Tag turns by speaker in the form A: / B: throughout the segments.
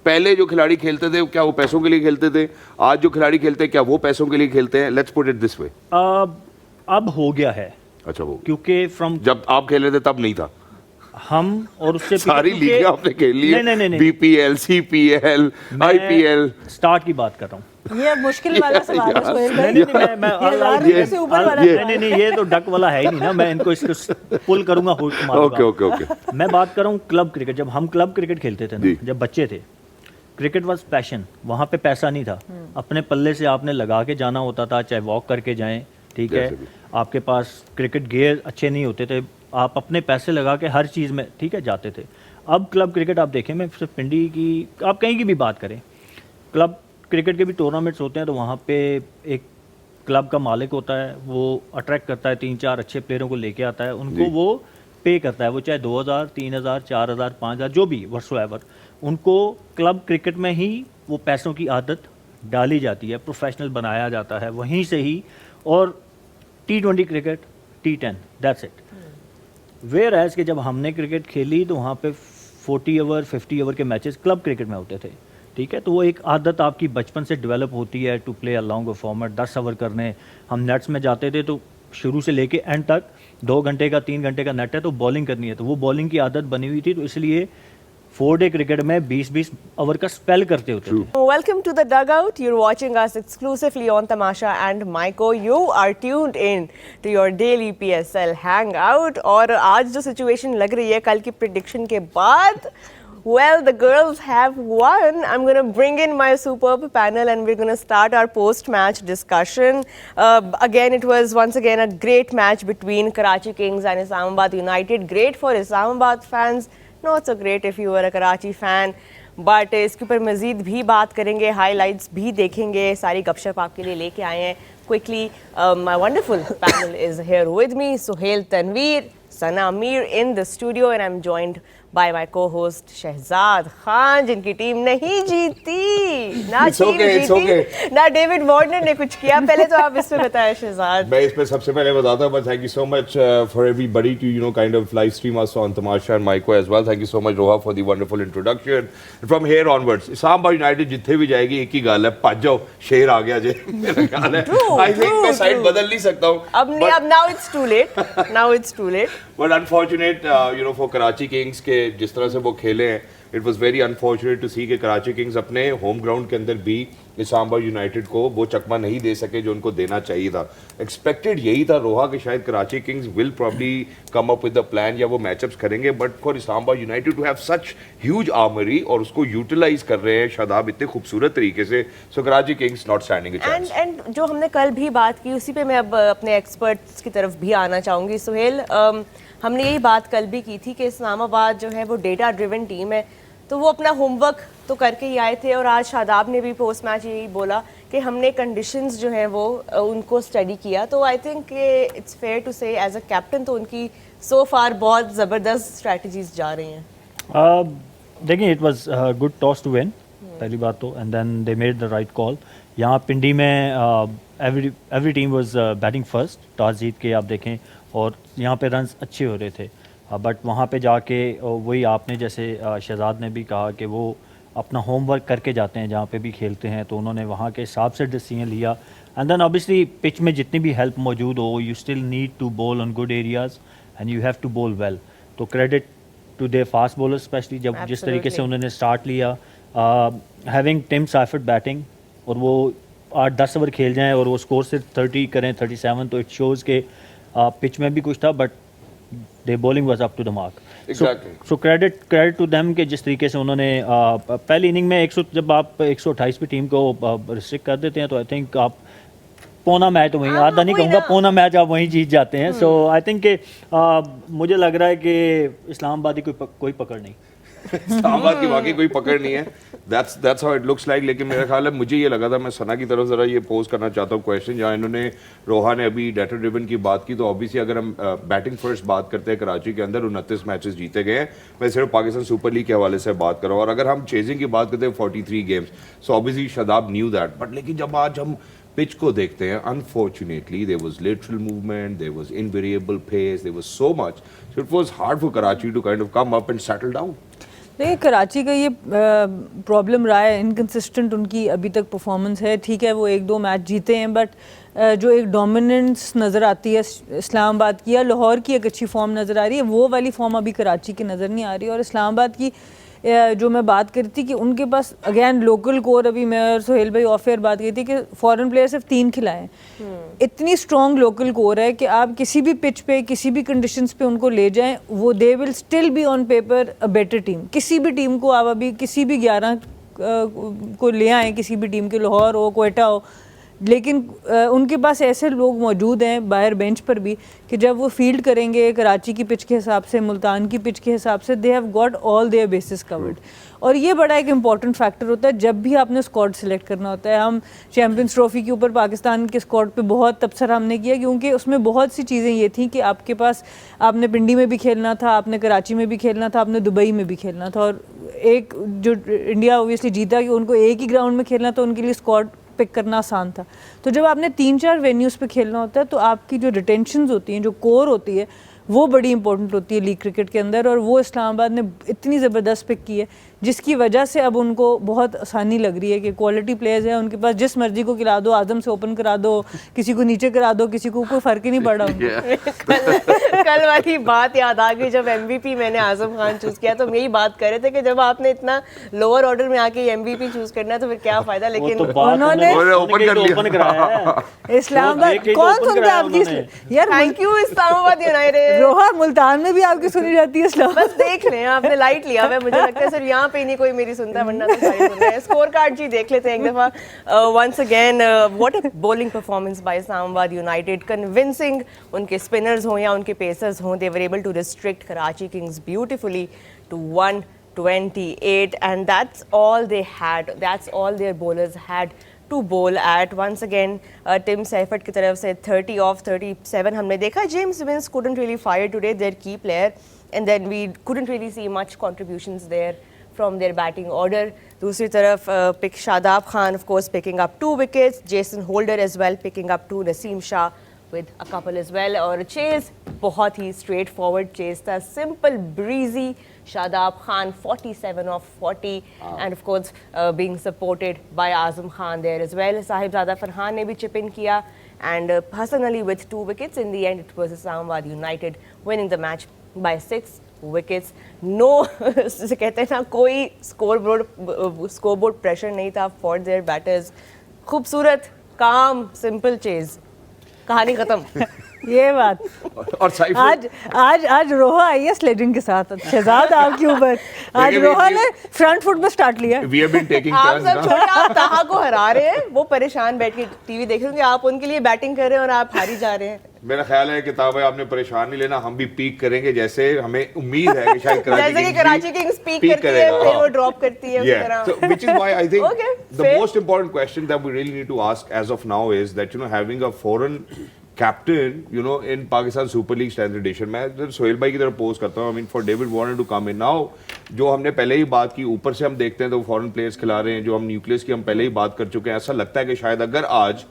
A: पहले जो खिलाड़ी खेलते थे क्या वो पैसों के लिए खेलते थे, आज जो खिलाड़ी खेलते हैं क्या वो पैसों के लिए खेलते हैं? Let's put it this way.
B: अब हो गया है,
A: अच्छा, वो
B: क्योंकि
A: जब आप खेल रहे थे तब नहीं था।
B: हम और उससे
A: सारी लीगें आपने खेल ली है,
B: नहीं,
A: बीपीएल, सीपीएल, आईपीएल।
B: स्टार्ट की बात कर रहा हूँ।
C: ये मुश्किल वाला सवाल है सोहेल भाई।
B: नहीं,
C: से ऊपर वाला
B: ये तो डक वाला है ही नहीं ना, मैं इनको इसको पुल करूंगा, हुक मारूंगा।
A: ओके।
B: मैं बात कर रहा हूँ क्लब क्रिकेट। जब हम क्लब क्रिकेट खेलते थे ना, जब बच्चे थे, क्रिकेट वाज पैशन। वहाँ पे पैसा नहीं था, अपने पल्ले से आपने लगा के जाना होता था, चाहे वॉक करके जाएं, ठीक है। आपके पास क्रिकेट गियर अच्छे नहीं होते थे, आप अपने पैसे लगा के हर चीज़ में, ठीक है, जाते थे। अब क्लब क्रिकेट आप देखें, मैं सिर्फ पिंडी की, आप कहीं की भी बात करें, क्लब क्रिकेट के भी टूर्नामेंट्स होते हैं, तो वहाँ पे एक क्लब का मालिक होता है, वो अट्रैक्ट करता है 3-4 अच्छे प्लेयरों को लेके आता है, उनको वो पे करता है, वो चाहे 2000, 3000, 4000, 5000 जो भी व्हाटसोएवर, उनको क्लब क्रिकेट में ही वो पैसों की आदत डाली जाती है, प्रोफेशनल बनाया जाता है वहीं से ही। और T20 cricket, T10, that's it. Where as कि जब हमने क्रिकेट खेली तो वहाँ पे 40 ओवर 50 ओवर के मैचेस क्लब क्रिकेट में होते थे, ठीक है। तो वो एक आदत आपकी बचपन से डेवलप होती है to play a long format. 10 over करने हम नेट्स में जाते थे, तो शुरू से लेके एंड तक 2 घंटे का 3 घंटे का नेट है, तो बॉलिंग करनी है, तो वो बॉलिंग की आदत बनी हुई थी, तो इसलिए 4-डे क्रिकेट में 20-20 ओवर का स्पेल करते होते थे।
C: Welcome to the dugout. You're watching us exclusively on Tamasha and Maiko. You are tuned in to your daily PSL hangout. और आज जो situation लग रही है कल की prediction के बाद, well, the girls have won. I'm going to bring in my superb panel and we're going to start our post-match discussion. Again, it was once again a great match between Karachi Kings and Islamabad United. Great for Islamabad fans. Not so great if you were a Karachi fan. But इसके ऊपर मज़ीद भी बात करेंगे, highlights भी देखेंगे, सारी गपशप आपके लिए लेके आए हैं। Quickly my wonderful panel is here with me, Suhail Tanveer, Sana Amir in the studio, and I am joined by my co-host Shahzad Khan, जिनकी टीम नहीं जीती, ना जीती, ना डेविड वार्नर ने कुछ किया। पहले तो आप इसमें बताएं शहजाद।
A: मैं इसमें सबसे पहले बताता हूं, thank you so much for everybody to you know kind of live stream us on Tamasha and Myco as well. Thank you so much Roha for the wonderful introduction. From here onwards Islamabad united जिथे भी जाएगी एक ही गाल है, भज जाओ, शेर आ गया जे, मेरा ख्याल है। आई थिंक मैं साइड बदल नहीं सकता हूं
C: अब now it's too late, now it's too late.
A: But unfortunate you know for Karachi Kings के जिस तरह से वो खेले हैं, it was very unfortunate to see कि कराची किंग्स अपने होम ग्राउंड के अंदर भी इस्लामाबाद यूनाइटेड को वो चकमा नहीं दे सके जो उनको देना चाहिए था। एक्सपेक्टेड यही था रोहा कि शायद Karachi kings will probably come up with the plan या वो मैचअप्स करेंगे, but for Islamabad united to have such huge armoury और उसको यूटिलाइज कर रहे हैं शादाब इतने खूबसूरत तरीके से, so Karachi Kings not standing a chance.
C: And जो हमने कल भी बात की उसी पे मैं अब अपने एक्सपर्ट्स की तरफ भी आना चाहूँगी। सुहेल, हमने यही बात कल भी की थी कि इस्लामाबाद जो है वो डेटा ड्रिवन टीम है, तो वो अपना होमवर्क तो करके ही आए थे, और आज शादाब ने भी पोस्ट मैच यही बोला कि हमने कंडीशंस जो हैं वो उनको स्टडी किया। तो I think it's fair to say as a captain तो उनकी सो फार बहुत ज़बरदस्त स्ट्रैटेजीज जा रही हैं।
B: देखिए, it was good toss to win, पहली बात तो, and then they made the right call. यहाँ पिंडी में every team was batting first, toss जीत के आप देखें, और यहाँ पे रन्स अच्छे हो रहे थे, बट वहाँ पे जाके वही आपने जैसे शहजाद ने भी कहा कि वो अपना होमवर्क करके जाते हैं जहाँ पे भी खेलते हैं, तो उन्होंने वहाँ के हिसाब से डिसीजन लिया। एंड देन ऑब्वियसली पिच में जितनी भी हेल्प मौजूद हो, you still need to bowl on good areas and you have to bowl well. तो credit to the fast bowler, specially जब जिस तरीके से उन्होंने स्टार्ट लिया, हैविंग टिम साइफर्ट बैटिंग, और वो 8-10 ओवर खेल जाएँ और वो स्कोर से 30 करें, 37, तो इट शोज़ के पिच में भी कुछ था, but their bowling was up to the mark.
A: Exactly.
B: So credit to them कि जिस तरीके से उन्होंने पहली इनिंग में जब आप 128 पे टीम को रिस्ट्रिक्ट कर देते हैं, तो आई थिंक आप पौना मैच, तो वहीं आधा नहीं कहूँगा, पौना मैच आप वहीं जीत जाते हैं। सो आई थिंक मुझे लग रहा है कि इस्लामाबादी कोई पकड़ नहीं,
A: इस्लामाबाद की वाकई कोई पकड़ नहीं है। That's how it looks like। लेकिन मेरा ख्याल है, मुझे ये लगा था, मैं सना की तरफ जरा ये पोज करना चाहता हूँ क्वेश्चन, जहाँ इन्होंने रोहा ने अभी डेटा ड्रिवन की बात की, तो ऑब्वियसली अगर हम बैटिंग फर्स्ट बात करते हैं, कराची के अंदर 29 मैचेस जीते गए हैं। मैं सिर्फ पाकिस्तान सुपर लीग के हवाले से बात कर रहा हूँ, और अगर हम चेजिंग की बात करते हैं 43 games, so obviously Shadab knew that, but लेकिन जब आज हम पिच को देखते हैं, unfortunately there was lateral movement, there was invariable pace, there was so much, so it was hard for Karachi to kind of come up and settle down.
D: देखिए कराची का ये प्रॉब्लम रहा है, इनकंसिस्टेंट उनकी अभी तक परफॉर्मेंस है। ठीक है वो 1-2 मैच जीते हैं, बट जो एक डोमिनेंस नज़र आती है इस्लामाबाद की या लाहौर की एक अच्छी फॉर्म नज़र आ रही है, वो वाली फॉर्म अभी कराची की नज़र नहीं आ रही। और इस्लामाबाद की जो मैं बात कर रही थी कि उनके पास अगेन लोकल कोर, अभी मैं और सोहेल भाई ऑफ एयर बात की थी कि फॉरेन प्लेयर सिर्फ 3 खिलाए हैं। इतनी स्ट्रॉन्ग लोकल कोर है कि आप किसी भी पिच पे किसी भी कंडीशंस पे उनको ले जाएं, वो they will still be on paper a better team. किसी भी टीम को आप अभी किसी भी 11 को ले आएँ, किसी भी टीम के, लाहौर हो कोयटा हो, लेकिन उनके पास ऐसे लोग मौजूद हैं बाहर बेंच पर भी कि जब वो फील्ड करेंगे कराची की पिच के हिसाब से, मुल्तान की पिच के हिसाब से, they have got all their basis covered. और ये बड़ा एक इंपॉर्टेंट फैक्टर होता है जब भी आपने स्क्वाड सिलेक्ट करना होता है। हम चैम्पियंस ट्रॉफी के ऊपर पाकिस्तान के स्क्वाड पे बहुत तबसरा हमने किया, क्योंकि उसमें बहुत सी चीज़ें ये थी कि आपके पास, आपने पिंडी में भी खेलना था, आपने कराची में भी खेलना था, आपने दुबई में भी खेलना था। और एक जो इंडिया ओबियसली जीता कि उनको एक ही ग्राउंड में खेलना था, उनके लिए स्क्वाड पिक करना आसान था। तो जब आपने 3-4 वेन्यूज़ पे खेलना होता है तो आपकी जो रिटेंशंस होती हैं, जो कोर होती है, वो बड़ी इंपॉर्टेंट होती है लीग क्रिकेट के अंदर। और वो इस्लामाबाद ने इतनी ज़बरदस्त पिक की है जिसकी वजह से अब उनको बहुत आसानी लग रही है कि क्वालिटी प्लेयर्स हैं उनके पास, जिस मर्जी को खिला दो, आजम से ओपन करा दो, किसी को नीचे करा दो, किसी को कोई फ़र्क ही नहीं पड़ रहा उनको।
C: कल वाली बात याद आ गई जब एमवीपी मैंने आजम खान चूज किया, तो हम यही बात कर रहे थे कि जब आपने इतना लोअर ऑर्डर में आके एमवीपी चूज करना है तो फिर क्या फायदा। लेकिन
D: उन्होंने
A: ओपन कर लिया।
D: इस्लामाबाद कौन सुनता है आपकी यार?
C: Thank you Islamabad United.
D: रोहा मुल्तान में भी आपकी सुनी जाती है इस्लामाबाद।
C: बस देख लें, आपने लाइट लिया हुआ है, मुझे लगता है सिर्फ यहाँ पे नहीं कोई मेरी सुनता है, वरना तो सारे सुन रहे हैं। स्कोर कार्ड जी देख लेते हैं एक दफा once again. What a bowling performance by Islamabad United, convincing. उनके स्पिनर्स हों या उनके पेसर्स हों, they were able to restrict Karachi Kings beautifully to 128, and that's all they had, that's all their bowlers had to bowl at. Once again Tim Seifert की तरफ से 30 off 37 हमने देखा। James Vince couldn't really fire today, their key player, and then we couldn't really see much contributions there from their batting order. दूसरी तरफ pick Shadab Khan of course picking up 2 wickets, Jason Holder as well picking up 2, Naseem Shah with a couple as well. और chase बहुत ही straight forward chase था, simple breezy. Shadab Khan 47 of 40 and of course being supported by Azam Khan there as well. Sahibzada Farhan ने भी chip in किया and Hassan Ali with 2 wickets. In the end it was Islamabad United winning the match by 6 wickets. No जैसे कहते हैं ना, कोई scoreboard pressure नहीं था for their batters. खूबसूरत, calm, simple chase. कहानी खत्म।
D: ये बात।
A: और
D: आज रोहा आई है स्लेजिंग के साथ, शहजाद आपके ऊपर। आज रोहा ने फ्रंट फुट पे स्टार्ट लिया।
A: We have been taking
C: आप
A: turns
C: सब
A: now.
C: छोटे, आप ताहा को हरा रहे हैं, वो परेशान बैठ के टीवी देख रहे होंगे, आप उनके लिए बैटिंग कर रहे हैं और आप हारी जा रहे हैं।
A: मेरा ख्याल है कि ताबा आपने परेशान नहीं लेना, हम भी पीक करेंगे जैसे हमें उम्मीद है कि शायद
C: जैसे कि कराची किंग्स पीक करती है फिर वो ड्रॉप करती है उसी
A: Yeah,
C: तरह।
A: so which is why I think
C: Okay,
A: the
C: fair.
A: most important question that we really need to ask as of now is that, you know, having a foreign captain, you know, in Pakistan Super League standard edition, मैं सोहेल भाई की तरफ pose करता हूँ। I mean, for David Warner to come in now, जो हमने पहले ही बात की, ऊपर से हम देखते हैं तो फॉरेन प्लेयर्स खिला रहे हैं, जो हम न्यूक्लियस की हम पहले ही बात कर चुके हैं। ऐसा लगता है कि शायद अगर आज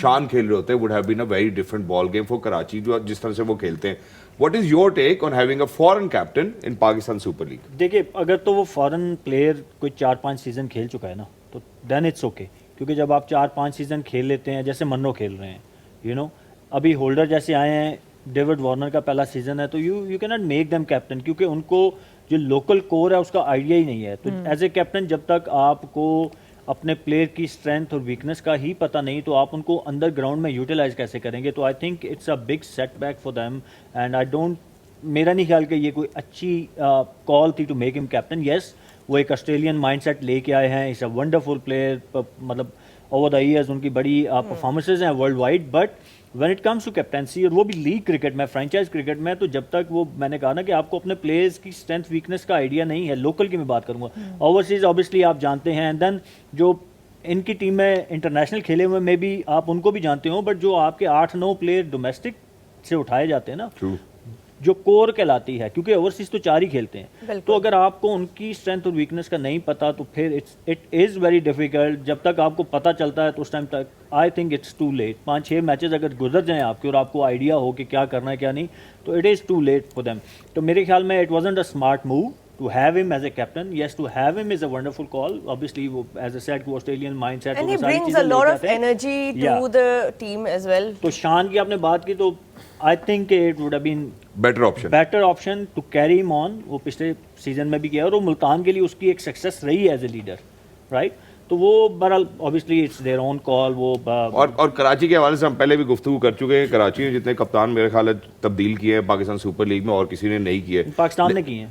A: शान खेल रहे होते would have been a very different ball game for Karachi, जो जिस तरह से वो खेलते हैं। What is your take on having a foreign captain in Pakistan super league?
B: देखिए, अगर तो वो फॉरेन प्लेयर कोई 4-5 सीज़न खेल चुका है ना, तो देन इट्स ओके। क्योंकि जब आप 4-5 सीज़न खेल लेते हैं, जैसे मन्नो खेल रहे हैं, यू नो, अभी होल्डर जैसे आए हैं, डेविड वार्नर का पहला सीज़न है, तो you can not make them captain, क्योंकि उनको जो लोकल कोर है उसका आइडिया ही नहीं है। तो एज ए कैप्टन जब तक आपको अपने प्लेयर की स्ट्रेंथ और वीकनेस का ही पता नहीं, तो आप उनको अंदर ग्राउंड में यूटिलाइज कैसे करेंगे? तो I think it's a big setback for them and I don't, मेरा नहीं ख्याल कि ये कोई अच्छी कॉल थी to make him captain. Yes, वो एक ऑस्ट्रेलियन माइंडसेट लेके आए हैं, इट्स अ वंडरफुल प्लेयर, मतलब ओवर द ईयर्स उनकी बड़ी परफॉर्मेंसेज हैं worldwide, but when it comes to captaincy, और वो भी लीग क्रिकेट में, फ्रेंचाइज क्रिकेट में, तो जब तक वो, मैंने कहा ना कि आपको अपने प्लेयर्स की स्ट्रेंथ वीकनेस का आइडिया नहीं है, लोकल की मैं बात करूंगा, ओवरसीज ऑब्वियसली आप जानते हैं, एंड देन जो इनकी टीम में इंटरनेशनल खेले हुए में भी आप उनको भी जानते हो, बट जो आपके 8-9 प्लेयर डोमेस्टिक से उठाए जाते हैं ना, जो कोर कहलाती है, क्योंकि ओवरसीज तो 4 ही खेलते हैं, तो अगर आपको उनकी स्ट्रेंथ और वीकनेस का नहीं पता, तो फिर इट इज़ वेरी डिफिकल्ट। जब तक आपको पता चलता है तो उस टाइम तक I think it's too late. 5-6 matches अगर गुजर जाएं आपके और आपको आइडिया हो कि क्या करना है क्या नहीं, तो it is too late for them. तो मेरे ख्याल में it wasn't a smart move to have him as a captain, yes, to have him is a wonderful call. Obviously, as I said, वो Australian mindset.
C: And
B: वो
C: he
B: सारी
C: brings
B: चीज़ें
C: a lot
B: लेके
C: of
B: आते हैं.
C: energy to
B: Yeah.
C: the team as well.
B: तो शान की आपने बात की तो I think it would have been
A: better option
B: better option to carry him on. वो पिछले सीजन में भी किया और वो मुल्तान के लिए उसकी एक सक्सेस रही एज ए लीडर, राइट? तो वो बहरहाल obviously it's their own call. वो
A: और कराची के हवाले से हम पहले भी गुफ्तगू कर चुके हैं. कराची ने जितने कप्तान मेरे ख्याल है तब्दील किए हैं पाकिस्तान सुपर लीग में और किसी ने नहीं किए.
B: पाकिस्तान ने किए हैं.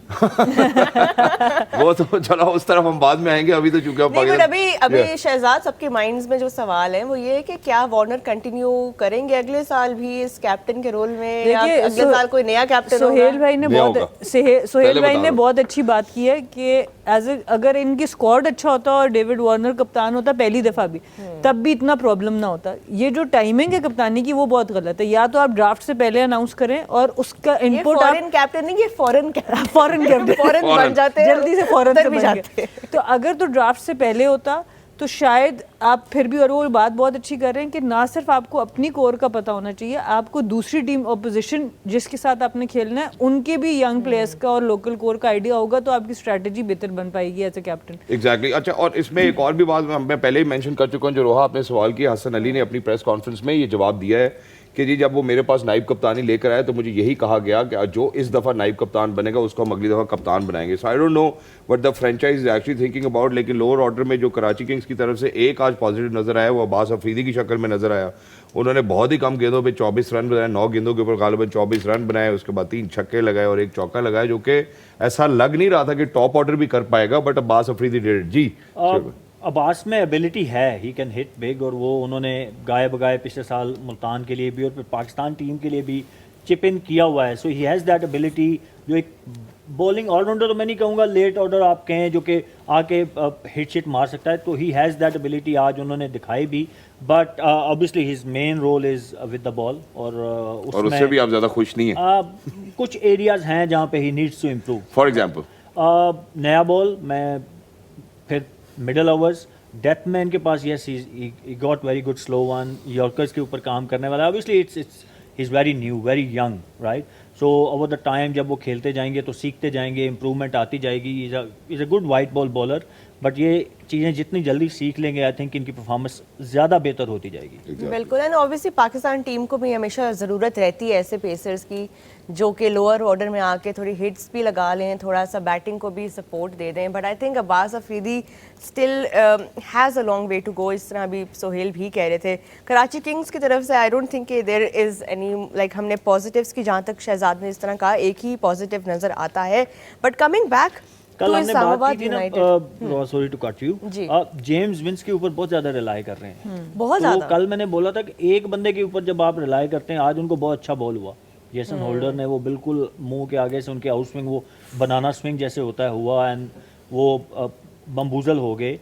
A: वो तो चलो उस तरफ हम बाद में आएंगे. अभी तो चूंकि
C: नहीं, but अभी शहजाद सबके माइंड्स में जो सवाल है वो ये है कि क्या वार्नर कंटिन्यू करेंगे अगले साल भी इस कैप्टन के रोल में, या
D: देखिए,
C: अगले साल कोई नया कैप्टन
D: सोहेल भाई ने
A: नया
D: बहुत
A: होगा.
D: सोहेल
A: पहले
D: भाई
A: बता
D: ने
A: दो.
D: बहुत अच्छी बात की है कि अगर इनकी स्क्वाड अच्छा होता और डेविड वार्नर कप्तान होता पहली दफा भी, तब भी इतना प्रॉब्लम ना होता. ये जो टाइमिंग है कप्तानी की वो बहुत गलत है. या तो आप ड्राफ्ट से पहले अनाउंस करें और उसका
C: ये
D: इनपुट
C: फॉरेन कैप्टन नहीं, ये foreign captain.
D: Foreign captain
C: foreign बन जाते हैं,
D: जल्दी से फॉरेन
C: उधर
D: से
C: भी
D: बन
C: जाते
D: गए.
C: हैं.
D: तो अगर तो ड्राफ्ट से पहले होता तो शायद आप फिर भी, और वो बात बहुत अच्छी कर रहे हैं कि ना सिर्फ आपको अपनी कोर का पता होना चाहिए, आपको दूसरी टीम ऑपोजिशन जिसके साथ आपने खेलना है उनके भी यंग प्लेयर्स का और लोकल कोर का आइडिया होगा, तो आपकी स्ट्रैटेजी बेहतर बन पाएगी एज ए कैप्टन.
A: एग्जैक्टली. अच्छा, और इसमें एक और भी बात मैं पहले ही मेंशन कर चुका हूं. जो रोहा आपने सवाल किया, हसन अली ने अपनी प्रेस कॉन्फ्रेंस में ये जवाब दिया है कि जी जब वो मेरे पास नाइब कप्तानी लेकर आए तो मुझे यही कहा गया कि जो इस दफ़ा नाइब कप्तान बनेगा उसको हम अगली दफ़ा कप्तान बनाएंगे. So I don't know what the franchise is actually thinking about. लेकिन लोअर ऑर्डर में जो कराची किंग्स की तरफ से एक आज पॉजिटिव नजर आया वो अब्बास अफरीदी की शक्ल में नजर आया. उन्होंने बहुत ही कम गेंदों पे 24 रन बनाए, 9 गेंदों के ऊपर गालिबन 24 रन बनाए. उसके बाद 3 छक्के लगाए और 1 चौका लगाया, जो कि ऐसा लग नहीं रहा था कि टॉप ऑर्डर भी कर पाएगा, बट अब्बास अफरीदी डिड. जी
B: अब्बास में एबिलिटी है, ही कैन हिट बिग. और वो उन्होंने गाए बगाए पिछले साल मुल्तान के लिए भी और फिर पाकिस्तान टीम के लिए भी चिप इन किया हुआ है. सो ही हैज़ दैट एबिलिटी. जो एक बॉलिंग ऑलराउंडर तो मैं नहीं कहूँगा, लेट ऑर्डर आप कहें जो कि आके हिट शिट मार सकता है, तो ही हैज़ दैट एबिलिटी. आज उन्होंने दिखाई भी, but obviously his main role is with the ball. और
A: उससे भी आप ज़्यादा खुश नहीं है.
B: कुछ एरियाज़ हैं जहाँ पे he needs to improve.
A: For example
B: नया बॉल में, फिर मिडल ओवर्स, डेप्थ में इनके पास yes he got very good slow one. Yorkers के ऊपर काम करने वाला. Obviously it's is very new, very young, right? So over the time जब वो खेलते जाएंगे तो सीखते जाएंगे, इंप्रूवमेंट आती जाएगी. Is a good white ball bowler. But ये चीज़ें जितनी जल्दी सीख लेंगे, आई थिंक इनकी परफॉर्मेंस ज़्यादा बेहतर होती जाएगी.
C: बिल्कुल. एंड ऑब्वियसली पाकिस्तान टीम को भी हमेशा ज़रूरत रहती है ऐसे पेसर्स की जो कि लोअर ऑर्डर में आके थोड़ी हिट्स भी लगा लें, थोड़ा सा बैटिंग को भी सपोर्ट दे दें. But I think Abbas Afridi still has a long way to go. इस तरह अभी सोहेल भी कह रहे थे. कराची किंग्स की तरफ से I don't think there is any like, हमने पॉजिटिव्स की, जहाँ तक शहजाद ने इस तरह कहा, एक ही पॉजिटिव नज़र आता है. बट कमिंग बैक
B: कल हमने बात की थी ना, sorry to cut you, James Vince के ऊपर बहुत ज्यादा रिलाई कर रहे हैं.
C: बहुत
B: तो
C: ज्यादा.
B: कल मैंने बोला था कि एक बंदे के ऊपर जब आप रिलाई करते हैं, आज उनको बहुत अच्छा बॉल हुआ. जेसन होल्डर ने वो बिल्कुल मुंह के आगे से उनके आउट स्विंग, वो बनाना स्विंग जैसे होता है हुआ, एंड वो बम्बूजल हो गए.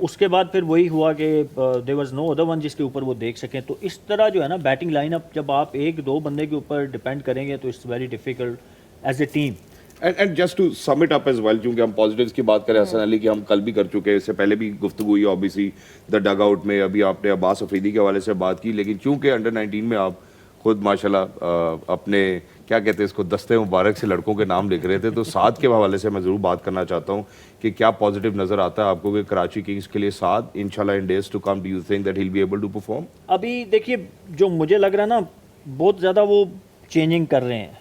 B: उसके बाद फिर वही हुआ कि there was no other one जिसके ऊपर वो देख सकें. तो इस तरह जो है ना बैटिंग लाइनअप, जब आप एक दो बंदे के ऊपर डिपेंड करेंगे तो it's very difficult as a team.
A: And just to sum it up as well, क्योंकि हम पॉजिटिव्स की बात करें हसन अली की, हम कल भी कर चुके हैं, इससे पहले भी गुफ्तगू हुई ऑब्वियसली द डग आउट में. अभी आपने अब्बास अफरीदी के हवाले से बात की, लेकिन चूंकि अंडर 19 में आप खुद माशाल्लाह अपने क्या कहते हैं इसको, दस्ते मुबारक से लड़कों के नाम लिख रहे थे, तो साद के हवाले से मैं ज़रूर बात करना चाहता हूँ कि क्या पॉजिटिव नज़र आता है आपको कि कराची किंग्स के लिए साद इंशाल्लाह in days to come, do you think that he will be able to perform?
B: अभी देखिए, जो मुझे लग रहा है ना, बहुत ज़्यादा वो चेंजिंग कर रहे हैं.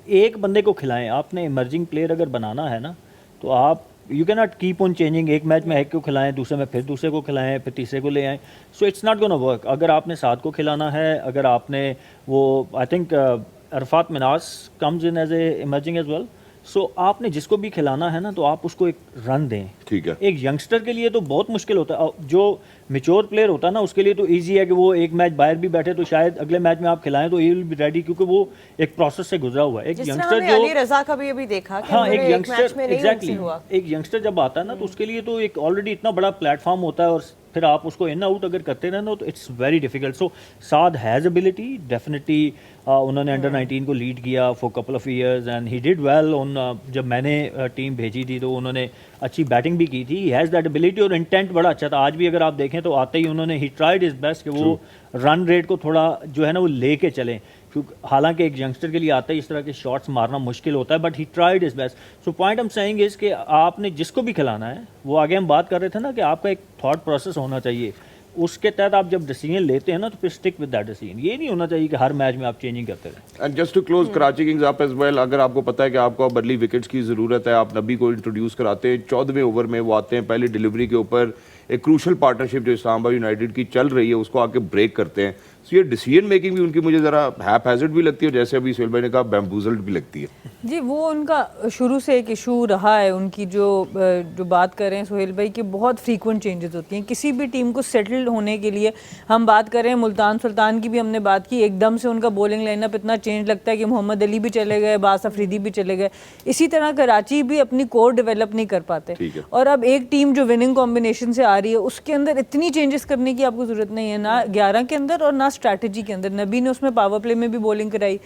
B: एक बंदे को खिलाएं. आपने इमर्जिंग प्लेयर अगर बनाना है ना, तो आप you can not keep on changing. एक मैच में एक को खिलाएं, दूसरे में फिर दूसरे को खिलाएं, फिर तीसरे को ले आएं. So it's not gonna work. अगर आपने साद को खिलाना है, अगर आपने वो, I think Arafat Minhas comes in as a emerging as well. So आपने जिसको भी खिलाना है ना, तो आप उसको एक रन दें.
A: ठीक है.
B: एक यंगस्टर के लिए तो बहुत मुश्किल होता है. जो मेच्योर प्लेयर होता है ना, उसके लिए तो इजी है कि वो एक मैच बाहर भी बैठे तो शायद अगले मैच में आप खिलाएं तो ही विल बी रेडी, क्योंकि वो एक प्रोसेस से गुजरा हुआ है. एक यंगस्टर जो,
C: अली रजा का भी अभी देखा कि
B: हाँ, एक
C: मैच
B: यंगस्टर,
C: में नहीं
B: एग्जैक्टली,
C: हुआ.
B: एक यंगस्टर जब आता है ना, तो उसके लिए तो एक ऑलरेडी इतना बड़ा प्लेटफॉर्म होता है, और फिर आप उसको इन आउट अगर करते रहना तो it's very difficult. So Saad has ability definitely. उन्होंने अंडर 19 को लीड किया for couple of years and he did well on. जब मैंने टीम भेजी थी तो उन्होंने अच्छी बैटिंग भी की थी. ही हैज़ दैट एबिलिटी और इंटेंट बड़ा अच्छा था. आज भी अगर आप देखें तो आते ही उन्होंने ही ट्राइड हिज बेस्ट कि वो रन रेट को थोड़ा जो है ना वो लेके चलें, क्योंकि हालांकि एक यंगस्टर के लिए आता है इस तरह के शॉट्स मारना मुश्किल होता है, but he tried his best. So point हम सेइंग इज कि आपने जिसको भी खिलाना है, वो आगे हम बात कर रहे थे ना कि आपका एक थॉट प्रोसेस होना चाहिए, उसके तहत आप जब डिसीजन लेते हैं ना तो फिर स्टिक विद दैट डिसीजन। ये नहीं होना चाहिए कि हर मैच में आप चेंजिंग करते रहें।
A: And just to close Karachi kings up as well, अगर आपको पता है कि आपको अब अर्ली विकेट्स की ज़रूरत है, आप नबी को इंट्रोड्यूस कराते हैं 14वें ओवर में, वो आते हैं पहली डिलीवरी के ऊपर, एक क्रूशल पार्टनरशिप जो इस्लामाबाद यूनाइटेड की चल रही है उसको आके ब्रेक करते हैं। सो ये डिसीजन मेकिंग भी उनकी मुझे ज़रा हैपहैज़र्ड भी लगती है, और जैसे अभी सुहेल भाई ने कहा बैम्बूजल्ड भी लगती है।
D: जी, वो उनका शुरू से एक इशू रहा है, उनकी जो बात कर रहे हैं सुहेल भाई कि बहुत फ्रीक्वेंट चेंजेस होती हैं किसी भी टीम को सेटल्ड होने के लिए। हम बात कर रहे हैं मुल्तान सुल्तान की भी हमने बात की, एकदम से उनका बॉलिंग लाइनअप इतना चेंज लगता है कि मोहम्मद अली भी चले गए, बास अफरीदी भी चले गए। इसी तरह कराची भी अपनी कोर डेवलप नहीं कर पाते, और अब एक टीम जो विनिंग कॉम्बिनेशन से आ रही है उसके अंदर इतनी चेंजेस करने की आपको ज़रूरत नहीं है, ना 11 के अंदर और ना स्ट्रैटेजी के अंदर। नबी ने उसमें पावर प्ले में भी बॉलिंग कराई,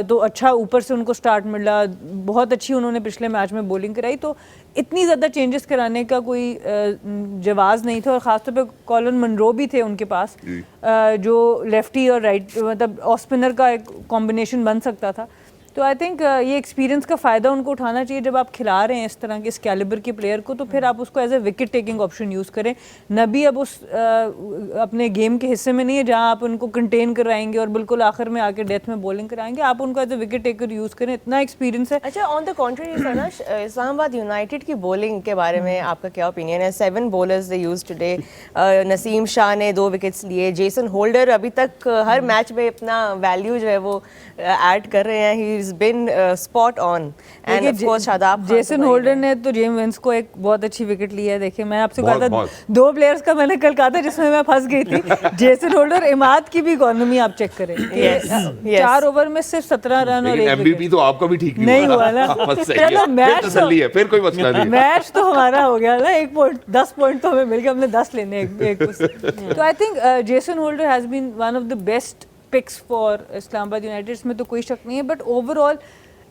D: तो अच्छा ऊपर से उनको स्टार्ट मिला, बहुत अच्छी उन्होंने पिछले मैच में बॉलिंग कराई, तो इतनी ज़्यादा चेंजेस कराने का कोई जवाज़ नहीं था। और ख़ासतौर पे कॉलन मनरो भी थे उनके पास, जो लेफ्टी और राइट मतलब ऑफ स्पिनर का एक कॉम्बिनेशन बन सकता था। तो आई थिंक ये एक्सपीरियंस का फ़ायदा उनको उठाना चाहिए जब आप खिला रहे हैं इस तरह के इस कैलिबर के प्लेयर को, तो फिर आप उसको as a wicket taking option use करें। नबी अब उस अपने गेम के हिस्से में नहीं है जहां आप उनको कंटेन कराएंगे और बिल्कुल आखिर में आके डेथ में बॉलिंग कराएंगे, आप उनको as a wicket taker use करें, इतना एक्सपीरियंस है।
C: अच्छा, ऑन द कॉन्ट्री सरनाश, इस्लामाबाद यूनाइटेड की बॉलिंग के बारे में आपका क्या ओपिनियन है? 7 bowlers they use today, Naseem Shah ने 2 विकेट्स लिए, जेसन होल्डर अभी तक हर मैच में अपना वैल्यू जो है वो ऐड कर रहे हैं, he is been spot on, and of course Shadab Khan.
D: Jason Holder ने तो जेम विंस को एक बहुत अच्छी विकेट ली है। देखिए, मैं आपसे कहा था 2 प्लेयर्स का मैंने कल कहा था जिसमें मैं फंस गई थी। जेसन होल्डर, इमाद की भी इकोनॉमी आप चेक करें, 4 ओवर में सिर्फ 17 रन और 1
A: एमवीपी तो आपका भी ठीक
D: नहीं हुआ ना।
A: चलो मैच तसल्ली है, फिर कोई मसला नहीं।
D: मैच तो हमारा हो गया ना, 1 पॉइंट 10 पॉइंट तो हमें मिल गया, हमने 10 लेने एक तो I think Jason Holder has been one of the best picks for Islamabad united, इसमें तो कोई शक नहीं है। बट ओवरऑल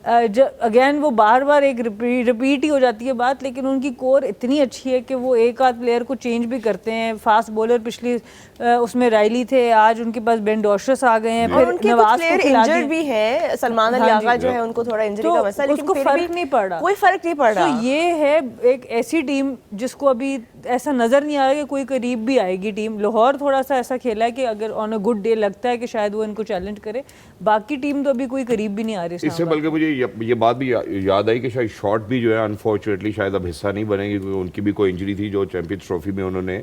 D: अगेन वो बार बार एक रिपीट ही हो जाती है बात, लेकिन उनकी कोर इतनी अच्छी है कि वो एक आध प्लेयर को चेंज भी करते हैं। फास्ट बॉलर पिछली उसमें राइली थे, आज उनके पास बेन डॉशस आ गए हैं, फिर नवाज
C: प्लेयर इंजर्ड भी है, सलमान अली आगा जो है उनको थोड़ा इंजरी का मसला, लेकिन
D: उसको फर्क नहीं पड़ रहा,
C: कोई फर्क नहीं पड़ रहा।
D: तो ये है एक ऐसी टीम जिसको अभी ऐसा नजर नहीं आ रहा कि कोई करीब भी आएगी टीम। लाहौर थोड़ा सा ऐसा खेला है कि अगर ऑन अ गुड डे लगता है कि शायद वो इनको चैलेंज करे, बाकी टीम तो अभी कोई करीब भी नहीं आ रही।
A: इससे बल्कि मुझे ये बात भी याद आई कि शायद शॉट भी जो है अनफॉर्चुनेटली शायद अब हिस्सा नहीं बनेगी, क्योंकि उनकी भी कोई इंजरी थी जो चैंपियंस ट्रॉफी में उन्होंने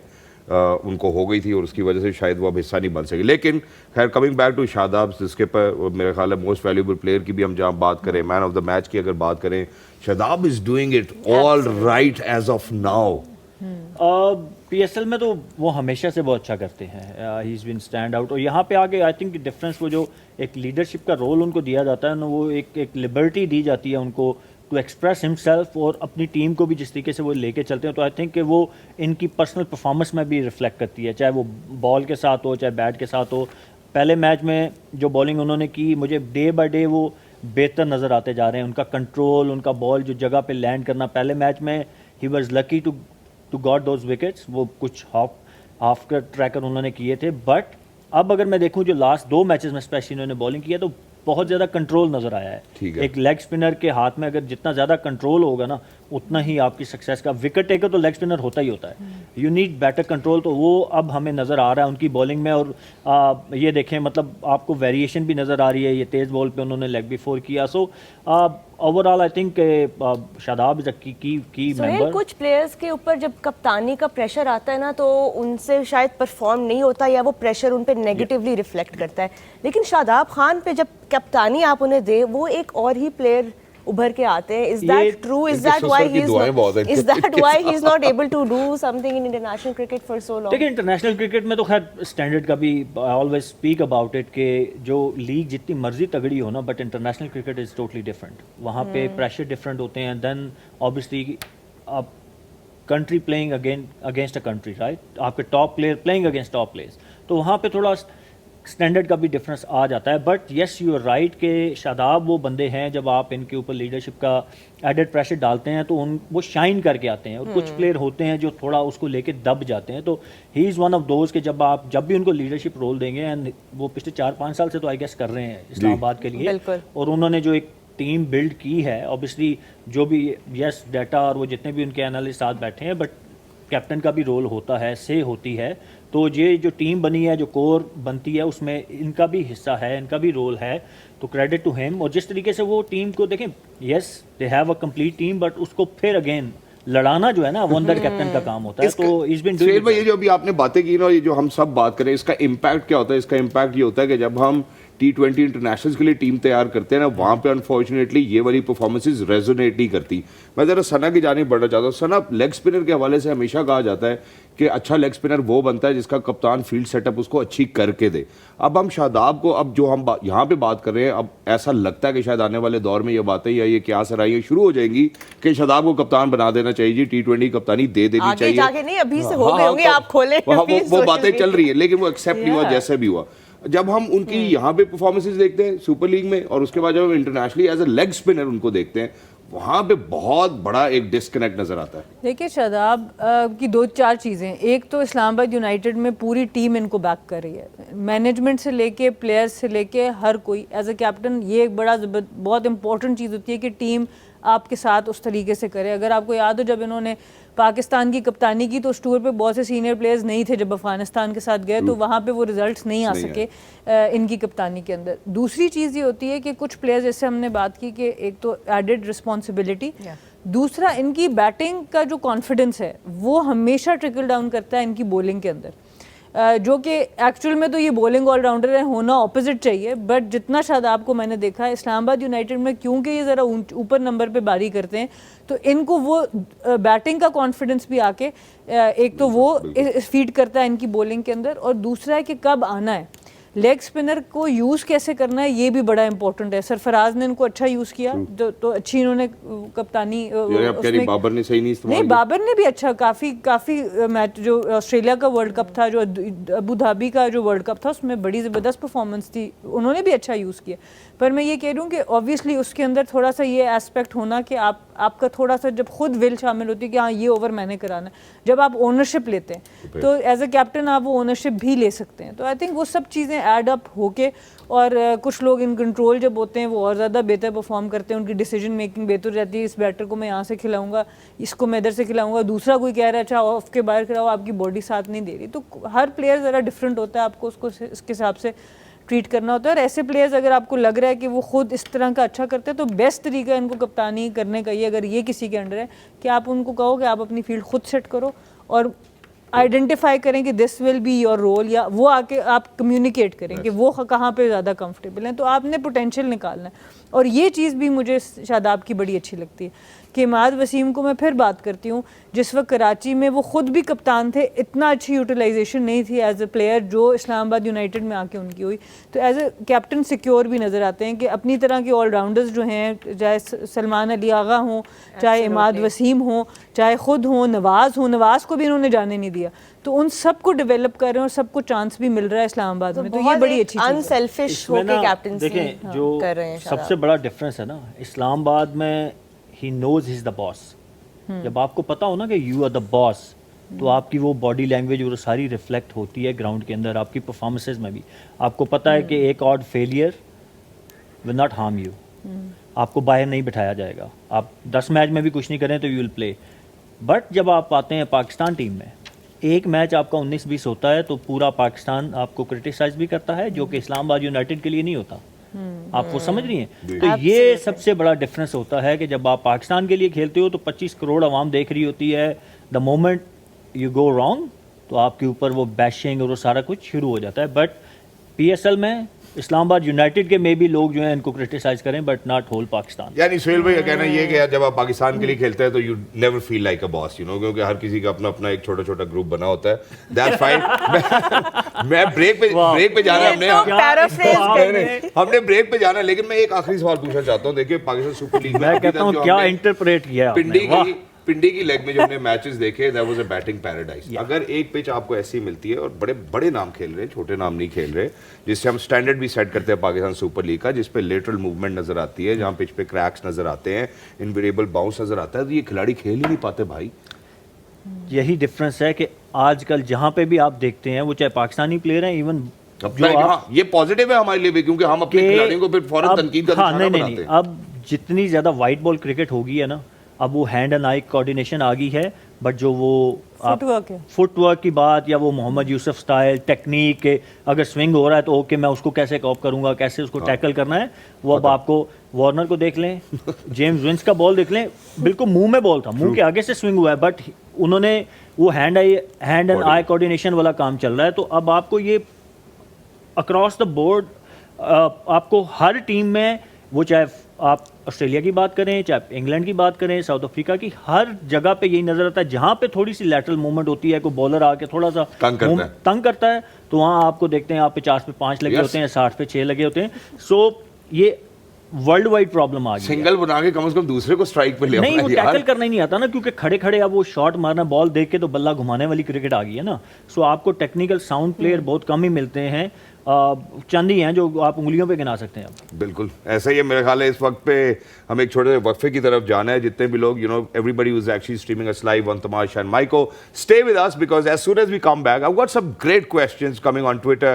A: उनको हो गई थी, और उसकी वजह से शायद वो अब हिस्सा नहीं बन सके। लेकिन खैर, कमिंग बैक टू शादाब, जिसके पर मेरा ख्याल है मोस्ट वैल्यूबल प्लेयर की भी हम जहाँ बात करें, मैन ऑफ द मैच की अगर बात करें, Shadab is doing it all right as of now.
B: PSL में तो वो हमेशा से बहुत अच्छा करते हैं, he is been stand out. और यहाँ पे आके आई थिंक डिफरेंस, वो जो एक लीडरशिप का रोल उनको दिया जाता है ना, वो एक लिबर्टी दी जाती है उनको टू एक्सप्रेस हिमसेल्फ, और अपनी टीम को भी जिस तरीके से वो लेके चलते हैं, तो आई थिंक कि वो इनकी पर्सनल परफॉर्मेंस में भी रिफ्लेक्ट करती है, चाहे वो बॉल के साथ हो चाहे बैट के साथ हो। पहले मैच में जो बॉलिंग उन्होंने की, मुझे डे बाय डे वो बेहतर नज़र आते जा रहे हैं। उनका कंट्रोल, उनका बॉल जो जगह पे लैंड करना, पहले मैच में he was lucky to got those wickets, वो कुछ हाफ ट्रैकर उन्होंने किए थे। बट अब अगर मैं देखूं जो लास्ट 2 मैचेस में स्पेशली इन्होंने बॉलिंग किया, तो बहुत ज़्यादा कंट्रोल नज़र आया है। एक लेग स्पिनर के हाथ में अगर जितना ज़्यादा कंट्रोल होगा ना, उतना ही आपकी सक्सेस का। विकेट टेकर तो लेग स्पिनर होता ही होता है, यू नीड बेटर कंट्रोल, तो वो अब हमें नज़र आ रहा है उनकी बॉलिंग में। और ये देखें, मतलब आपको वेरिएशन भी नज़र आ रही है, ये तेज़ बॉल पे उन्होंने लेग बिफोर किया। So overall I think Shadab is a की मेंबर।
C: कुछ प्लेयर्स के ऊपर जब कप्तानी का प्रेशर आता है ना, तो उनसे शायद परफॉर्म नहीं होता, या वो प्रेशर उन पे नेगेटिवली रिफ्लेक्ट करता है। लेकिन शादाब खान पे जब कप्तानी आप उन्हें दे, वो एक और ही प्लेयर उभर के आते हैं। Is that true? Is that why he is not able to do something in international cricket for so long?
B: देखिए, इंटरनेशनल क्रिकेट में तो खैर स्टैंडर्ड का भी I always speak about it, कि जो लीग जितनी मर्जी तगड़ी हो ना, but international cricket is totally different. वहाँ पे प्रेशर डिफरेंट होते हैं। देन ऑब्वियसली आप country playing against a country, right, आपके top player playing against top players, तो वहाँ पे थोड़ा स्टैंडर्ड का भी डिफरेंस आ जाता है। But yes you are right कि शादाब वो बंदे हैं, जब आप इनके ऊपर लीडरशिप का एडेड प्रेशर डालते हैं तो वो शाइन करके आते हैं, और कुछ प्लेयर होते हैं जो थोड़ा उसको लेके दब जाते हैं। तो he is one of those कि जब भी उनको लीडरशिप रोल देंगे, एंड वो पिछले 4-5 साल से तो आई गेस कर रहे हैं इस्लामाबाद के लिए, और उन्होंने जो एक टीम बिल्ड की है, ऑब्वियसली जो भी यस डाटा और वो जितने भी उनके एनालिस्ट साथ बैठे हैं, बट कैप्टन का भी रोल होता है, से होती है। तो ये जो टीम बनी है, जो कोर बनती है, उसमें इनका भी हिस्सा है, इनका भी रोल है, तो क्रेडिट टू हिम। और जिस तरीके से वो टीम को देखें, yes they have a complete team, but उसको फिर अगेन लड़ाना जो है ना, वो अंदर कैप्टन का काम होता है। तो इस बिन
A: सुहेल भाई, ये जो अभी आपने बातें की ना, ये जो हम सब बात करें, इसका इम्पैक्ट क्या होता है? इसका इम्पैक्ट ये होता है कि जब हम T20 इंटरनेशनल्स के लिए टीम तैयार करते हैं ना, वहाँ पे अनफॉर्चुनेटली ये वाली परफॉर्मेंसेस रेजोनेट नहीं करती। मैं ज़रा सना की जानिब बढ़ना चाहता हूँ। सना, लेग स्पिनर के हवाले से हमेशा कहा जाता है कि अच्छा लेग स्पिनर वो बनता है जिसका कप्तान फील्ड सेटअप उसको अच्छी करके दे। अब हम शादाब को, अब जो हम यहाँ पे बात कर रहे हैं, अब ऐसा लगता है कि शायद आने वाले दौर में ये बातें या ये क्या सराइयाँ शुरू हो जाएंगी कि शादाब को कप्तान बना देना चाहिए, T20 कप्तानी दे देनी चाहिए।
C: आगे नहीं, अभी से हो गए होंगे, आप खोले
A: वो बातें चल रही है, लेकिन वो एक्सेप्ट नहीं हुआ जैसे भी हुआ। जब हम उनकी यहाँ पे परफॉर्मेंसेस देखते हैं सुपर लीग में, और उसके बाद जब हम internationally as a leg spinner उनको देखते हैं, वहाँ पे बहुत बड़ा एक डिस्कनेक्ट नजर आता है।
D: देखिए शादाब की 2-4 चीज़ें, एक तो इस्लामाबाद यूनाइटेड में पूरी टीम इनको बैक कर रही है, मैनेजमेंट से लेके प्लेयर्स से लेके हर कोई। एज अ कैप्टन ये एक बहुत इंपॉर्टेंट चीज़ होती है कि टीम आपके साथ उस तरीके से करे। अगर आपको याद हो, जब इन्होंने पाकिस्तान की कप्तानी की तो उस टूर पे बहुत से सीनियर प्लेयर्स नहीं थे, जब अफगानिस्तान के साथ गए तो वहाँ पे वो रिजल्ट्स नहीं आ सके इनकी कप्तानी के अंदर। दूसरी चीज़ ये होती है कि कुछ प्लेयर्स, जैसे हमने बात की कि एक तो एडेड रिस्पॉन्सिबिलिटी, दूसरा इनकी बैटिंग का जो कॉन्फिडेंस है वो हमेशा ट्रिकल डाउन करता है इनकी बॉलिंग के अंदर, जो कि एक्चुअल में तो ये बॉलिंग ऑलराउंडर है, होना ऑपोजिट चाहिए। बट जितना शादाब को मैंने देखा है इस्लामाबाद यूनाइटेड में, क्योंकि ये ज़रा ऊपर नंबर पे बारी करते हैं, तो इनको वो बैटिंग का कॉन्फिडेंस भी आके एक तो वो फीड करता है इनकी बॉलिंग के अंदर, और दूसरा है कि कब आना है, लेग स्पिनर को यूज़ कैसे करना है, ये भी बड़ा इंपॉर्टेंट है। सरफराज ने इनको अच्छा यूज़ किया, तो अच्छी इन्होंने कप्तानी
A: बाबर ने सही नहीं इस्तेमाल
D: नहीं, बाबर ने भी अच्छा काफ़ी मैच, जो ऑस्ट्रेलिया का वर्ल्ड कप था, जो अबू धाबी का जो वर्ल्ड कप था, उसमें बड़ी ज़बरदस्त परफॉर्मेंस थी, उन्होंने भी अच्छा यूज़ किया। पर मैं ये कह रही हूँ कि ऑब्वियसली उसके अंदर थोड़ा सा ये एस्पेक्ट होना कि आपका थोड़ा सा जब खुद विल शामिल होती है कि हाँ ये ओवर मैंने कराना है, जब आप ओनरशिप लेते हैं तो एज अ कैप्टन आप वो ओनरशिप भी ले सकते हैं। तो आई थिंक वो सब चीज़ें ऐड अप होके, और कुछ लोग इन कंट्रोल जब होते हैं वो और ज़्यादा बेहतर परफॉर्म करते हैं, उनकी डिसीजन मेकिंग बेहतर रहती है। इस बैटर को मैं यहाँ से खिलाऊंगा, इसको मैं इधर से खिलाऊंगा, दूसरा कोई कह रहा है अच्छा ऑफ के बाहर खिलाओ, आपकी बॉडी साथ नहीं दे रही। तो हर प्लेयर ज़रा डिफरेंट होता है, आपको उसको इसके हिसाब से ट्रीट करना होता है। और ऐसे प्लेयर्स अगर आपको लग रहा है कि वो खुद इस तरह का अच्छा करते हैं, तो बेस्ट तरीका इनको कप्तानी करने का ये, अगर ये किसी के अंडर है, कि आप उनको कहो कि आप अपनी फील्ड खुद सेट करो और आइडेंटिफाई करें कि this will be your role, या वो आके आप कम्युनिकेट करें कि वो कहाँ पे ज़्यादा कंफर्टेबल हैं, तो आपने पोटेंशियल निकालना है। और ये चीज़ भी मुझे शादाब की बड़ी अच्छी लगती है कि इमाद वसीम को मैं फिर बात करती हूँ, जिस वक्त कराची में वो ख़ुद भी कप्तान थे, इतना अच्छी यूटिलाइजेशन नहीं थी एज अ प्लेयर जो इस्लामाबाद यूनाइटेड में आके उनकी हुई। तो एज अ कैप्टन सिक्योर भी नज़र आते हैं कि अपनी तरह के ऑलराउंडर्स जो हैं, चाहे सलमान अली आगा हों, चाहे इमाद वसीम हों, चाहे ख़ुद हों, नवाज़ को भी इन्होंने जाने नहीं दिया, तो उन सबको डेवलप कर रहे हैं और सबको चांस भी मिल रहा है इस्लामाबाद में। तो ये बड़ी अच्छी
C: अनसेल्फिश होके कैप्टनसी
B: देखें, जो
C: कर रहे हैं।
B: सबसे बड़ा डिफरेंस है ना, इस्लामाबाद में he knows his the boss. जब आपको पता हो ना कि यू आर द बॉस, तो आपकी वो बॉडी लैंग्वेज और सारी रिफ्लेक्ट होती है ग्राउंड के अंदर, आपकी परफॉर्मेंसेज में भी। आपको पता है कि एक odd failure will not harm you, आपको बाहर नहीं बिठाया जाएगा, आप 10 मैच में भी कुछ नहीं करें तो यू विल प्ले। बट जब आप आते हैं पाकिस्तान टीम में, एक मैच आपका 19-20 होता है तो पूरा पाकिस्तान आपको क्रिटिसाइज भी करता है, जो कि इस्लामाबाद यूनाइटेड के लिए नहीं होता। आप वो समझ रही हैं? तो ये सबसे बड़ा डिफरेंस होता है कि जब आप पाकिस्तान के लिए खेलते हो तो 25 करोड़ आवाम देख रही होती है, the moment you go wrong तो आपके ऊपर वो बैशिंग और वो सारा कुछ शुरू हो जाता है। बट PSL में इस्लामाबाद यूनाइटेड के में भी लोग जो हैं इनको क्रिटिसाइज करें, बट नॉट होल पाकिस्तान।
A: यानी सुहेल भाई कहना ये कि जब आप पाकिस्तान के लिए खेलते हैं तो you never feel like a boss, you know, क्योंकि हर किसी का अपना अपना एक छोटा छोटा ग्रुप बना होता है। That's fine. मैं ब्रेक पे जाना, हमने ब्रेक पे जाना, लेकिन मैं एक आखिरी सवाल पूछना चाहता हूँ। देखिए पाकिस्तान सुपर लीग में
B: मैं कहता हूँ क्या इंटरप्रेट किया
A: पिंडी पिंडी की लेग में जब हमने मैचेस देखे, that was a batting paradise. अगर एक पिच आपको ऐसी मिलती है और बड़े बड़े नाम खेल रहे हैं, छोटे नाम नहीं खेल रहे, जिससे हम स्टैंडर्ड भी सेट करते हैं पाकिस्तान सुपर लीग का, जिस पे लेटरल मूवमेंट नजर आती है, जहाँ पिच पे क्रैक्स नजर आते हैं, इनवेरिएबल बाउंस नजर आता है, तो ये खिलाड़ी खेल ही नहीं पाते भाई।
B: यही डिफरेंस है कि आजकल जहाँ पे भी आप देखते हैं, वो चाहे पाकिस्तानी प्लेयर हैं, इवन
A: ये पॉजिटिव है हमारे लिए भी, क्योंकि हम अपने खिलाड़ियों को फिर फौरन तनकीद का निशाना बनाते हैं।
B: अब जितनी ज्यादा वाइट बॉल क्रिकेट होगी है ना, अब वो हैंड एंड आई कोऑर्डिनेशन आ गई है, बट जो वो फुटवर्क की बात, या वो मोहम्मद यूसुफ स्टाइल टेक्निक के, अगर स्विंग हो रहा है तो ओके मैं उसको कैसे कॉप करूंगा, कैसे उसको टैकल करना है, वो अब आपको वार्नर को देख लें, जेम्स विंस का बॉल देख लें, बिल्कुल मुंह में बॉल था, मुंह के आगे से स्विंग हुआ है, बट उन्होंने वो हैंड एंड आई कोऑर्डिनेशन वाला काम चल रहा है। तो अब आपको ये अक्रॉस द बोर्ड आपको हर टीम में, वो चाहे आप ऑस्ट्रेलिया की बात करें, चाहे इंग्लैंड की बात करें, साउथ अफ्रीका की, हर जगह पे यही नजर आता है, जहां पे थोड़ी सी लैटरल मूवमेंट होती है, कोई बॉलर आके थोड़ा सा तंग करता है, तो वहां आपको देखते हैं आप 50 पे 5 लगे होते हैं, 60 पे 6 लगे होते हैं। सो ये वर्ल्ड वाइड प्रॉब्लम आ गई,
A: सिंगल बना के कम से कम दूसरे को स्ट्राइक पे ले
B: नहीं, वो टैकल करना ही नहीं आता ना, क्योंकि खड़े खड़े अब वो शॉट मारना, बॉल देख के तो बल्ला घुमाने वाली क्रिकेट आ गई है ना। सो आपको टेक्निकल साउंड प्लेयर बहुत कम ही मिलते हैं, चंद ही हैं जो आप उंगलियों पे गिना सकते हैं अब।
A: बिल्कुल ऐसा ही है मेरे ख्याल है। इस वक्त पे हम एक छोटे से वक्फे की तरफ जाना है। जितने भी लोग, everybody who's actually streaming us live on Tamasha and Maiko, stay with us, because as soon as we come back, I've got some great questions coming on Twitter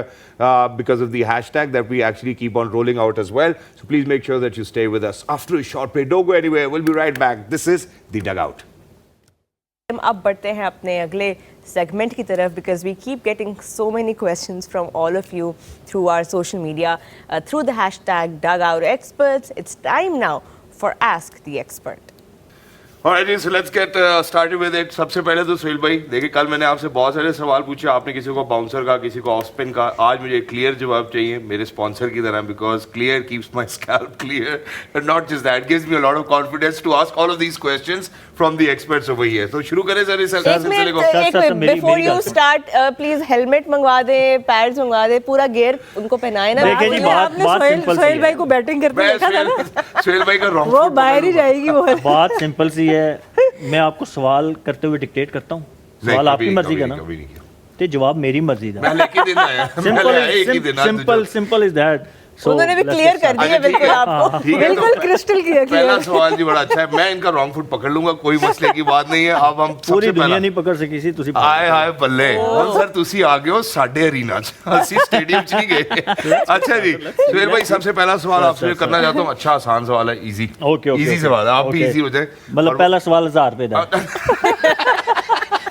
A: because of the hashtag that we actually keep on rolling out as well. So please make sure that you stay with us after a short break. Don't go anywhere. We'll be right back. This is The Dugout.
C: अब बढ़ते हैं अपने अगले segment की तरफ, because we keep getting so many questions from all of you through our social media, through the hashtag dugout experts. It's time now for ask the expert.
A: Alright, so let's get started with it. सबसे पहले तो सुहेल भाई, देखिए कल मैंने आपसे बहुत सारे सवाल पूछे, आपने किसी को बाउंसर का, किसी को ऑफ स्पिन का, आज मुझे क्लियर जवाब चाहिए मेरे स्पॉन्सर की तरह, because Clear keeps my scalp clear, and not just that, gives me a lot of confidence to ask all of these questions from the experts over here. तो शुरू करें सर इस सिलसिले को.
C: Before you start please helmet मंगवा दे, pads मंगवा दे, पूरा गियर उनको पहनाए ना.
B: देखिए जी,
D: आपने सोहेल भाई को बैटिंग करते देखा था ना,
A: सुहेल भाई का रॉन्ग
D: वो बाहर ही जाएगी. वो
B: बात सिंपल सी है, मैं आपको सवाल करते हुए डिक्टेट करता हूँ, सवाल आपकी मर्जी का ना, तो जवाब मेरी मर्जी का. Simple is that.
C: उन्होंने भी क्लियर कर दिया बिल्कुल आपको,
D: बिल्कुल क्रिस्टल क्लियर.
A: पहला सवाल जी बड़ा अच्छा है, मैं इनका रॉन्ग फुट पकड़ लूंगा, कोई मसले की बात नहीं है. अब हम
B: पूरी दुनिया नहीं पकड़ सकी सी, तुसी
A: आए हाय बल्ले सर, तुसी आ गए हो साडे अरीना च, ਅਸੀਂ स्टेडियम च नहीं गए. अच्छा जी सुहेल भाई, सबसे पहला सवाल आपसे करना चाहता हूँ, अच्छा आसान सवाल है, इजी इजी सवाल है, आप भी इजी हो जाए.
B: मतलब पहला सवाल 1000 रुपए का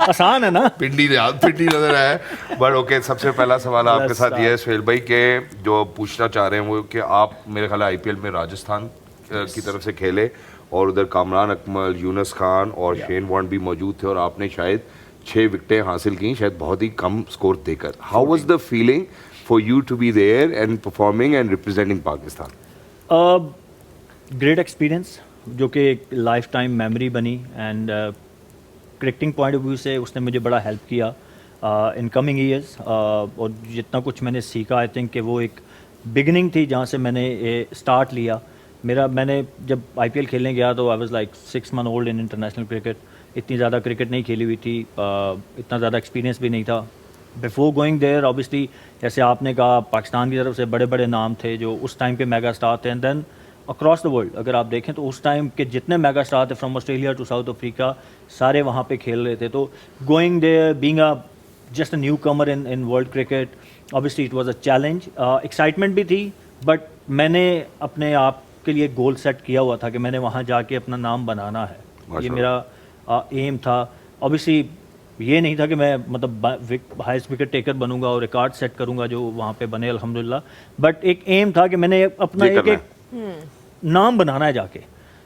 B: आसान है ना, पिंडी
A: नजर आया, बट ओके. सबसे पहला सवाल आपके साथ ये है सुहेल भाई के, जो पूछना चाह रहे हैं वो कि आप मेरे ख्याल आईपीएल में राजस्थान की तरफ से खेले, और उधर कामरान अकमल, यूनुस खान और शेन वॉर्न भी मौजूद थे, और आपने शायद 6 विकेटें हासिल की, शायद बहुत ही कम स्कोर देकर. How was the feeling for you to be there and performing and representing Pakistan?
B: Great experience, जो कि एक लाइफ टाइम मेमोरी बनी, and cricketing point of view से उसने मुझे बड़ा हेल्प किया इन कमिंग ईयर्स, और जितना कुछ मैंने सीखा, आई थिंक कि वो एक बिगनिंग थी जहाँ से मैंने स्टार्ट लिया. मैंने जब आईपीएल खेलने गया तो I was like 6 month old in international cricket. इतनी ज़्यादा क्रिकेट नहीं खेली हुई थी, इतना ज़्यादा एक्सपीरियंस भी नहीं था. बिफोर गोइंग देयर ऑब्वियसली, जैसे आपने कहा, पाकिस्तान की तरफ से बड़े बड़े नाम थे जो उस टाइम के मेगा स्टार थे, and then across the world अगर आप देखें तो उस टाइम के जितने मेगा स्टार थे, from Australia to South Africa, सारे वहाँ पे खेल रहे थे. तो going there, being a just a newcomer in world cricket, obviously it was a challenge. Excitement भी थी, बट मैंने अपने आप के लिए गोल सेट किया हुआ था कि मैंने वहाँ जाके अपना नाम बनाना है. ये मेरा एम था. ऑब्वियसली ये नहीं था कि मैं मतलब हाईएस्ट विकेट टेकर बनूंगा और रिकॉर्ड सेट करूंगा जो वहाँ पे बने अल्हम्दुलिल्लाह, बट एक एम था कि मैंने अपना एक नाम बनाना है जाके.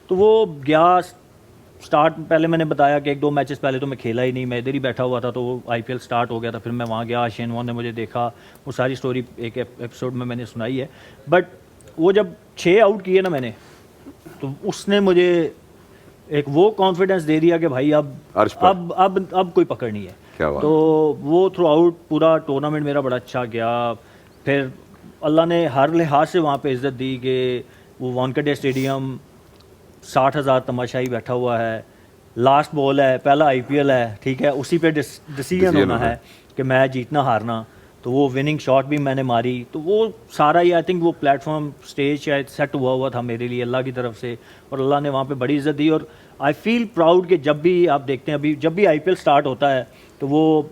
B: तो वो गया स्टार्ट. पहले मैंने बताया कि 1-2 मैचेस पहले तो मैं खेला ही नहीं, मैं इधर ही बैठा हुआ था, तो वो आईपीएल स्टार्ट हो गया था. फिर मैं वहाँ गया, शेन वॉर्न ने मुझे देखा, वो सारी स्टोरी एक एपिसोड में मैंने सुनाई है. बट वो जब 6 आउट किए ना मैंने, तो उसने मुझे एक वो कॉन्फिडेंस दे दिया कि भाई अब कोई पकड़ नहीं है. तो वो थ्रू आउट पूरा टूर्नामेंट मेरा बड़ा अच्छा गया. फिर अल्लाह ने हर लिहाज से वहाँ पे इज़्ज़त दी कि वो वानखेड़े स्टेडियम 60,000 तमाशाई बैठा हुआ है, लास्ट बॉल है, पहला आईपीएल है, ठीक है, उसी पे डिसीजन होना है कि मैच जीतना हारना, तो वो विनिंग शॉट भी मैंने मारी, तो वो सारा ही आई थिंक वो प्लेटफॉर्म स्टेज शायद सेट हुआ था मेरे लिए अल्लाह की तरफ से, और अल्लाह ने वहाँ पे बड़ी इज़्ज़त दी। और आई फील प्राउड कि जब भी आप देखते हैं, अभी जब भी आईपीएल स्टार्ट होता है तो वो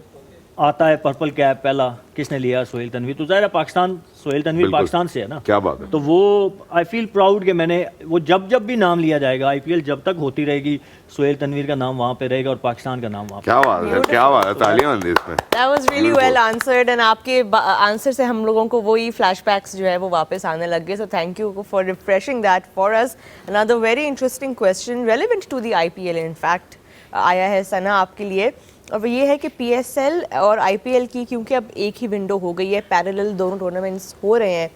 B: आता है पर्पल कैप, पहला किसने लिया, सोहेल तनवीर, तो ज़ाहिर है पाकिस्तान, सोहेल तनवीर पाकिस्तान से है ना,
A: क्या बात है।
B: तो वो आई फील प्राउड कि मैंने वो जब भी नाम लिया जाएगा, आईपीएल जब तक होती रहेगी, सोहेल तनवीर का नाम वहाँ पे रहेगा और पाकिस्तान का नाम वहाँ पे।
A: क्या बात है, क्या बात है, तालियां बंदी इसमें।
C: That was really well answered and आपके आंसर से हम लोगों को वही फ्लैशबैक्स जो है वो वापस आने लग गए, so thank you for refreshing that for us. Another very interesting question relevant to the IPL in fact आया है सना आपके लिए, और वो ये है कि PSL और IPL की क्योंकि अब एक ही विंडो हो गई है, पैरेलल दोनों टूर्नामेंट्स हो रहे हैं,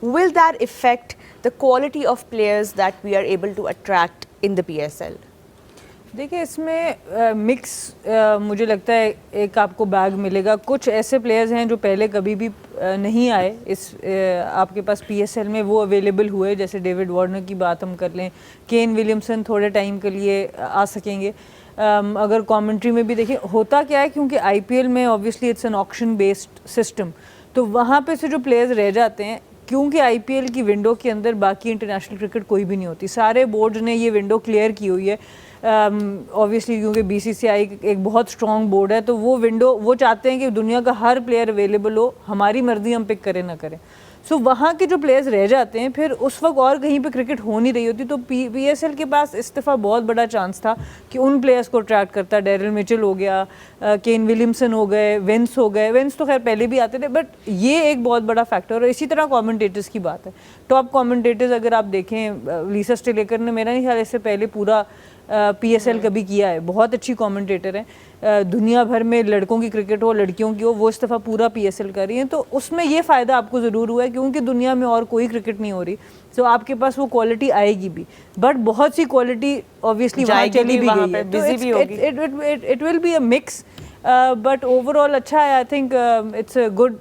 C: will that affect the quality of players that we are able to attract in the PSL?
D: देखिए इसमें मिक्स मुझे लगता है एक आपको बैग मिलेगा। कुछ ऐसे प्लेयर्स हैं जो पहले कभी भी नहीं आए इस आपके पास PSL में, वो अवेलेबल हुए, जैसे डेविड वार्नर की बात हम कर लें, केन विलियमसन थोड़े टाइम के लिए आ सकेंगे। अगर कमेंट्री में भी देखिए होता क्या है, क्योंकि IPL में obviously it's an auction based system, तो वहाँ पे से जो प्लेयर्स रह जाते हैं, क्योंकि IPL की विंडो के अंदर बाकी इंटरनेशनल क्रिकेट कोई भी नहीं होती, सारे बोर्ड ने ये विंडो क्लियर की हुई है ऑब्वियसली, क्योंकि BCCI एक बहुत स्ट्रॉन्ग बोर्ड है, तो वो विंडो वो चाहते हैं कि दुनिया का हर प्लेयर अवेलेबल हो, हमारी मर्जी हम पिक करें ना करें। सो वहाँ के जो प्लेयर्स रह जाते हैं, फिर उस वक्त और कहीं पे क्रिकेट हो नहीं रही होती, तो PSL के पास इस दफ़ा बहुत बड़ा चांस था कि उन प्लेयर्स को अट्रैक्ट करता। डेरिल मिचेल हो गया, केन विलियमसन हो गए, वेंस हो गए, वेंस तो खैर पहले भी आते थे, बट ये एक बहुत बड़ा फैक्टर। और इसी तरह कमेंटेटर्स की बात है, टॉप कमेंटेटर्स अगर आप देखें, लीसा स्टेलेकर ने मेरा नहीं ख्याल इससे पहले पूरा PSL कभी किया है, बहुत अच्छी कमेंटेटर हैं, दुनिया भर में लड़कों की क्रिकेट हो लड़कियों की हो, वो इस दफ़ा पूरा PSL कर रही हैं, तो उसमें ये फ़ायदा आपको ज़रूर हुआ है क्योंकि दुनिया में और कोई क्रिकेट नहीं हो रही, तो आपके पास वो क्वालिटी आएगी भी, बट बहुत सी क्वालिटी ऑब्वियसली वहाँ चली भी गई है, तो it will be a mix, but overall अच्छा है। आई think it's a good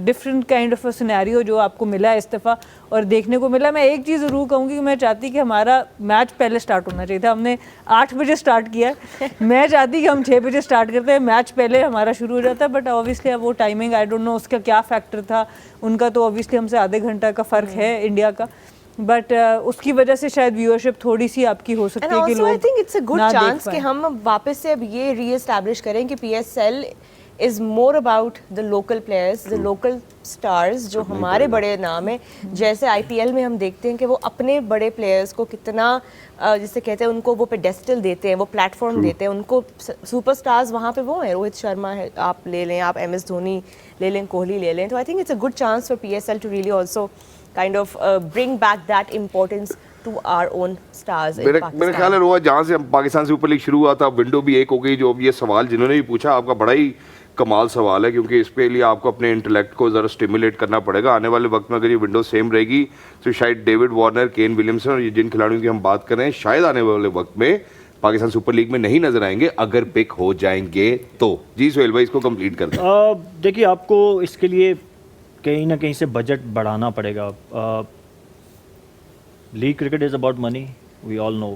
D: different kind of a scenario जो आपको मिला है इस दफ़ा और देखने को मिला। मैं एक चीज़ ज़रूर कहूँगी कि मैं चाहती कि हमारा मैच पहले स्टार्ट होना चाहिए था, हमने 8 बजे स्टार्ट किया है, मैं चाहती कि हम 6 बजे स्टार्ट करते हैं, मैच पहले हमारा शुरू हो जाता है, बट ऑब्वियसली अब वो टाइमिंग आई डोंट नो उसका क्या फैक्टर था, उनका तो ऑब्वियसली हमसे आधे घंटा का फ़र्क है इंडिया का, बट उसकी वजह से शायद व्यूअरशिप थोड़ी सी आपकी हो सकती है कि लोग
C: आई think it's a good chance कि हम वापस से अब ये रीएस्टैब्लिश करें कि PSL is more about the local players, the local stars जो हमारे बड़े नाम हैं। जैसे IPL में हम देखते हैं कि वो अपने बड़े प्लेयर्स को कितना जिसे कहते हैं उनको वो पेडेस्टल देते हैं, वो प्लेटफॉर्म देते हैं, उनको सुपरस्टार्स वहाँ पे वो हैं, रोहित शर्मा है आप ले लें, आप MS धोनी ले लें, कोहली ले लें, तो I think it's a good chance for PSL to really also kind of bring back that importance to our own stars in Pakistan.
A: मेरे ख्याल है रोहा, जहाँ से पाकिस्तान से ऊपर लीग शुरू हुआ था, विंडो भी एक हो गई। जो ये सवाल जिन्होंने भी पूछा, आपका बड़ा ही कमाल सवाल है, क्योंकि इस पे लिए आपको अपने इंटेलेक्ट को ज़रा स्टिमुलेट करना पड़ेगा। आने वाले वक्त में अगर ये विंडो सेम रहेगी तो शायद डेविड वार्नर, केन विलियमसन और ये जिन खिलाड़ियों की हम बात कर रहे हैं, शायद आने वाले वक्त में पाकिस्तान सुपर लीग में नहीं नजर आएंगे अगर पिक हो जाएंगे तो। जी सोहेल भाई, इसको कंप्लीट कर दें।
B: देखिए आपको इसके लिए कहीं ना कहीं से बजट बढ़ाना पड़ेगा। League cricket is about money, we all know,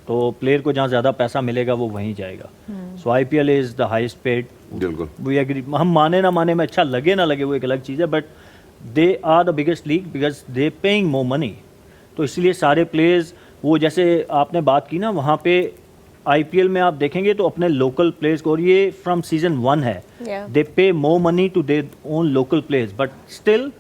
B: तो प्लेयर को जहाँ ज़्यादा पैसा मिलेगा वो वहीं जाएगा। So IPL is the highest paid,
A: बिल्कुल
B: वी एग्री, हम माने ना माने में, अच्छा लगे ना लगे वो एक अलग चीज़ है, but they are the biggest league because they paying more money. तो इसलिए सारे प्लेयर्स, वो जैसे आपने बात की ना, वहाँ पे IPL में आप देखेंगे तो अपने लोकल प्लेयर्स को, और ये फ्रॉम सीजन 1 है, they pay more money to their own local players, but still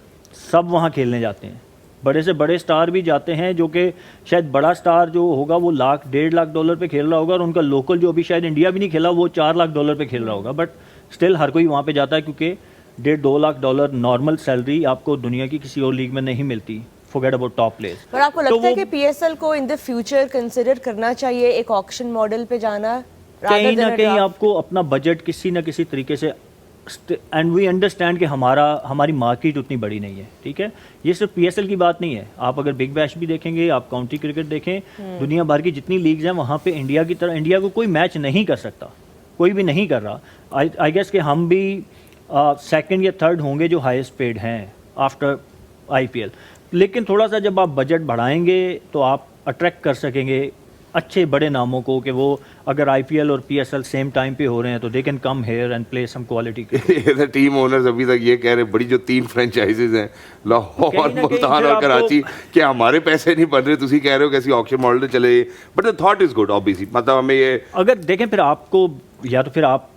B: सब वहाँ खेलने जाते हैं। बड़े से बड़े स्टार भी जाते हैं, जो कि शायद बड़ा स्टार जो होगा वो $1.5 लाख पे खेल रहा होगा, और उनका लोकल जो अभी शायद इंडिया भी नहीं खेला वो $4 लाख पे खेल रहा होगा, बट स्टिल हर कोई वहाँ पे जाता है, क्योंकि $1.5-2 लाख नॉर्मल सैलरी आपको दुनिया की किसी और लीग में नहीं मिलती। Forget about top players.
C: पर आपको लगता है कि PSL को इन द फ्यूचर कंसिडर करना चाहिए एक ऑक्शन मॉडल पे जाना,
B: कहीं ना कहीं आपको अपना बजट किसी ना किसी तरीके से, एंड वी अंडरस्टैंड कि हमारी मार्केट उतनी बड़ी नहीं है, ठीक है। ये सिर्फ PSL की बात नहीं है, आप अगर बिग बैश भी देखेंगे, आप काउंटी क्रिकेट देखें, दुनिया भर की जितनी लीग्स हैं वहाँ पे इंडिया की तरह इंडिया को कोई मैच नहीं कर सकता, कोई भी नहीं कर रहा। आई गेस कि हम भी सेकंड या थर्ड होंगे जो हाईएस्ट पेड हैं आफ्टर IPL। लेकिन थोड़ा सा जब आप बजट बढ़ाएंगे तो आप अट्रैक्ट कर सकेंगे अच्छे बड़े नामों को कि वो अगर आईपीएल और पीएसएल सेम टाइम पे हो रहे हैं तो they can come here and play some quality.
A: ये टीम ओनर्स अभी तक ये कह रहे बड़ी जो 3 फ्रेंचाइजीज हैं लाहौर,
B: कहीं ना कहीं
A: मुल्तान
B: फिर
A: और
B: आपको-
A: कराची, कि हमारे पैसे नहीं बन रहे, तुसी कह रहे हो कैसी ऑक्शन मॉडल चले, but the thought is good obviously, मतलब हमें ये
B: अगर देखें फिर आपको या तो फिर आप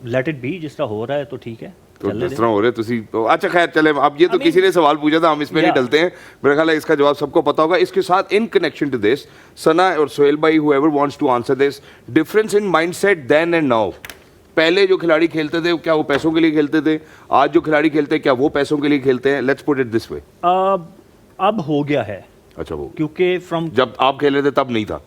B: लेट इट बी, जिस तरह हो रहा है तो ठीक है,
A: तो
B: चलने
A: जिस
B: दें।
A: तरह हो रहे तुसी तो अच्छा खैर चले, अब ये तो किसी ने सवाल पूछा था, हम इसमें नहीं
B: Yeah.
A: डलते हैं, मेरा ख्याल है इसका जवाब सबको पता होगा। इसके साथ इन कनेक्शन टू दिस, सना और सोहेल भाई, whoever wants to answer this, difference in mindset then and now, पहले जो खिलाड़ी खेलते थे क्या वो पैसों के लिए खेलते थे, आज जो खिलाड़ी खेलते हैं क्या वो पैसों के लिए खेलते हैं, let's put it this way.
B: अब हो गया है,
A: अच्छा, वो
B: क्योंकि फ्रॉम
A: जब आप खेल रहे थे तब नहीं था,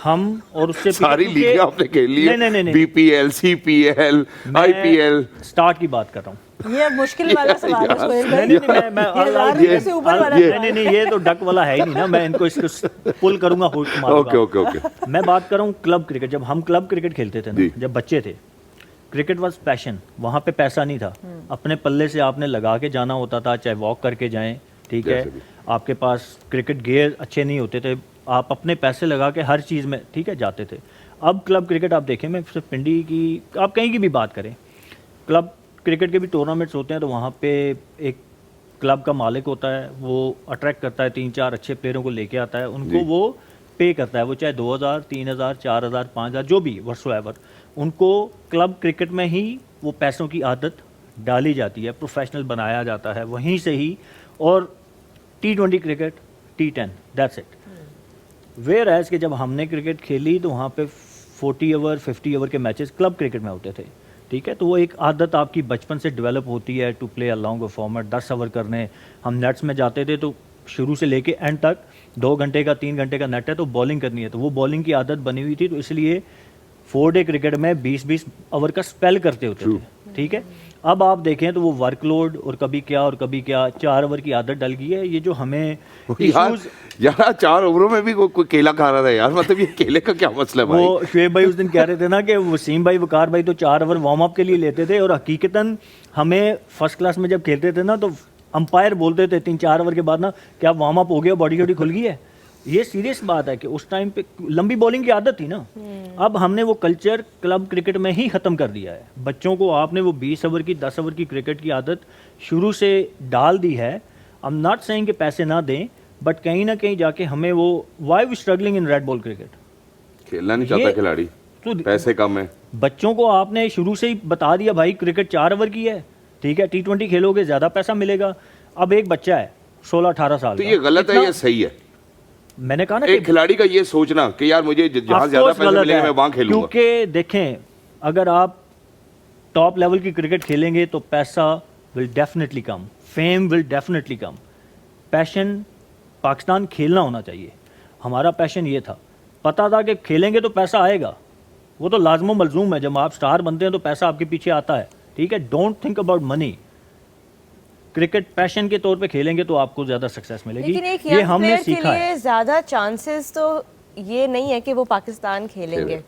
B: हम और उससे
A: सारी
B: क्योंकि-
A: लीगें आपने खेल ली
B: नहीं, नहीं, नहीं,
A: है,
B: नहीं।
A: बीपीएल, सीपीएल,
B: मैं
A: आईपीएल,
B: स्टार्ट की बात कर रहा हूँ।
D: ये मुश्किल वाला सवाल है सोहेल भाई।
B: नहीं, मैं
D: ये 1000 रुपए से ऊपर वाला
B: नहीं,
D: सवाल
B: नहीं, नहीं, ये तो डक वाला है ही नहीं ना, मैं इनको इसको पुल करूंगा, होल्ड
A: ओके ओके ओके,
B: मैं बात कर रहा हूँ क्लब क्रिकेट। जब हम क्लब क्रिकेट खेलते थे
A: जी।
B: ना, जब बच्चे थे, क्रिकेट वाज पैशन, वहाँ पे पैसा नहीं था, अपने पल्ले से आपने लगा के जाना होता था, चाहे वॉक करके जाएं, ठीक है,
A: जैसे भी।
B: आपके पास क्रिकेट गियर अच्छे नहीं होते थे, आप अपने पैसे लगा के हर चीज़ में, ठीक है, जाते थे। अब क्लब क्रिकेट आप देखें, मैं सिर्फ पिंडी की, आप कहीं की भी बात करें, क्लब क्रिकेट के भी टूर्नामेंट्स होते हैं तो वहाँ पे एक क्लब का मालिक होता है, वो अट्रैक्ट करता है 3-4 अच्छे प्लेयरों को लेके आता है, उनको
A: जी।
B: वो पे करता है, वो चाहे 2000, 3000, 4000, 5000 जो भी वर्सोएवर, उनको क्लब क्रिकेट में ही वो पैसों की आदत डाली जाती है, प्रोफेशनल बनाया जाता है वहीं से ही। और T20 cricket, T10, that's it. Where as कि जब हमने क्रिकेट खेली तो वहाँ पे 40 ओवर 50 ओवर के मैचेस क्लब क्रिकेट में होते थे, ठीक है, तो वो एक आदत आपकी बचपन से डेवलप होती है to play along a format. 10 over करने हम नेट्स में जाते थे, तो शुरू से लेके एंड तक 2 घंटे का 3 घंटे का नेट है तो बॉलिंग करनी है, तो वो बॉलिंग की आदत बनी हुई थी, तो इसलिए 4 डे क्रिकेट में 20-20 ओवर का स्पेल करते होते थे, ठीक है। अब आप देखें तो वो वर्कलोड और कभी क्या और कभी क्या, 4 ओवर की आदत डल गई है। ये जो हमें
A: यार
B: issues-
A: यार 4 ओवरों में भी कोई केला खा रहा था यार, मतलब ये केले का क्या मसला है भाई?
B: वो शुएब भाई उस दिन कह रहे थे ना कि वसीम भाई, वकार भाई तो 4 ओवर वार्म अप के लिए लेते थे, और हकीकतन हमें फर्स्ट क्लास में जब खेलते थे ना तो अंपायर बोलते थे 3-4 ओवर के बाद ना, क्या वार्म अप हो गया, बॉडी वॉडी खुल गई है। ये सीरियस बात है कि उस टाइम पे लंबी बॉलिंग की आदत थी ना, अब हमने वो कल्चर क्लब क्रिकेट में ही ख़त्म कर दिया है। बच्चों को आपने वो 20 ओवर की 10 ओवर की क्रिकेट की आदत शुरू से डाल दी है। आई एम नॉट सेइंग कि पैसे ना दें, बट कहीं ना कहीं जाके हमें वो why we struggling in red ball cricket,
A: खेलना नहीं चाहता
B: ये-
A: खिलाड़ी,
B: तो
A: पैसे कम है।
B: बच्चों को आपने शुरू से ही बता दिया भाई क्रिकेट 4 ओवर की है, ठीक है, T20 खेलोगे ज़्यादा पैसा मिलेगा। अब एक बच्चा है 16-18 साल
A: तो
B: का,
A: ये गलत है
B: इतना-
A: या सही है?
B: मैंने कहा ना
A: एक खिलाड़ी का ये सोचना कि यार मुझे जहां ज्यादा पैसे मिलेंगे मैं वहां खेलूंगा।
B: क्योंकि देखें, अगर आप टॉप लेवल की क्रिकेट खेलेंगे तो पैसा will definitely come, fame will definitely come. Passion Pakistan खेलना होना चाहिए, हमारा पैशन ये था, पता था कि खेलेंगे तो पैसा आएगा, वो तो लाजमो मलजूम है, जब आप स्टार बनते हैं तो पैसा आपके पीछे आता है, ठीक है। Don't think about money, cricket passion के तौर पे खेलेंगे तो आपको ज़्यादा सक्सेस मिलेगी।
C: लेकिन एक
B: ये
C: यंग
B: हमने
C: प्लेयर के
B: सीखा है।
C: लिए ज्यादा चांसेस तो ये नहीं है कि वो पाकिस्तान खेलेंगे।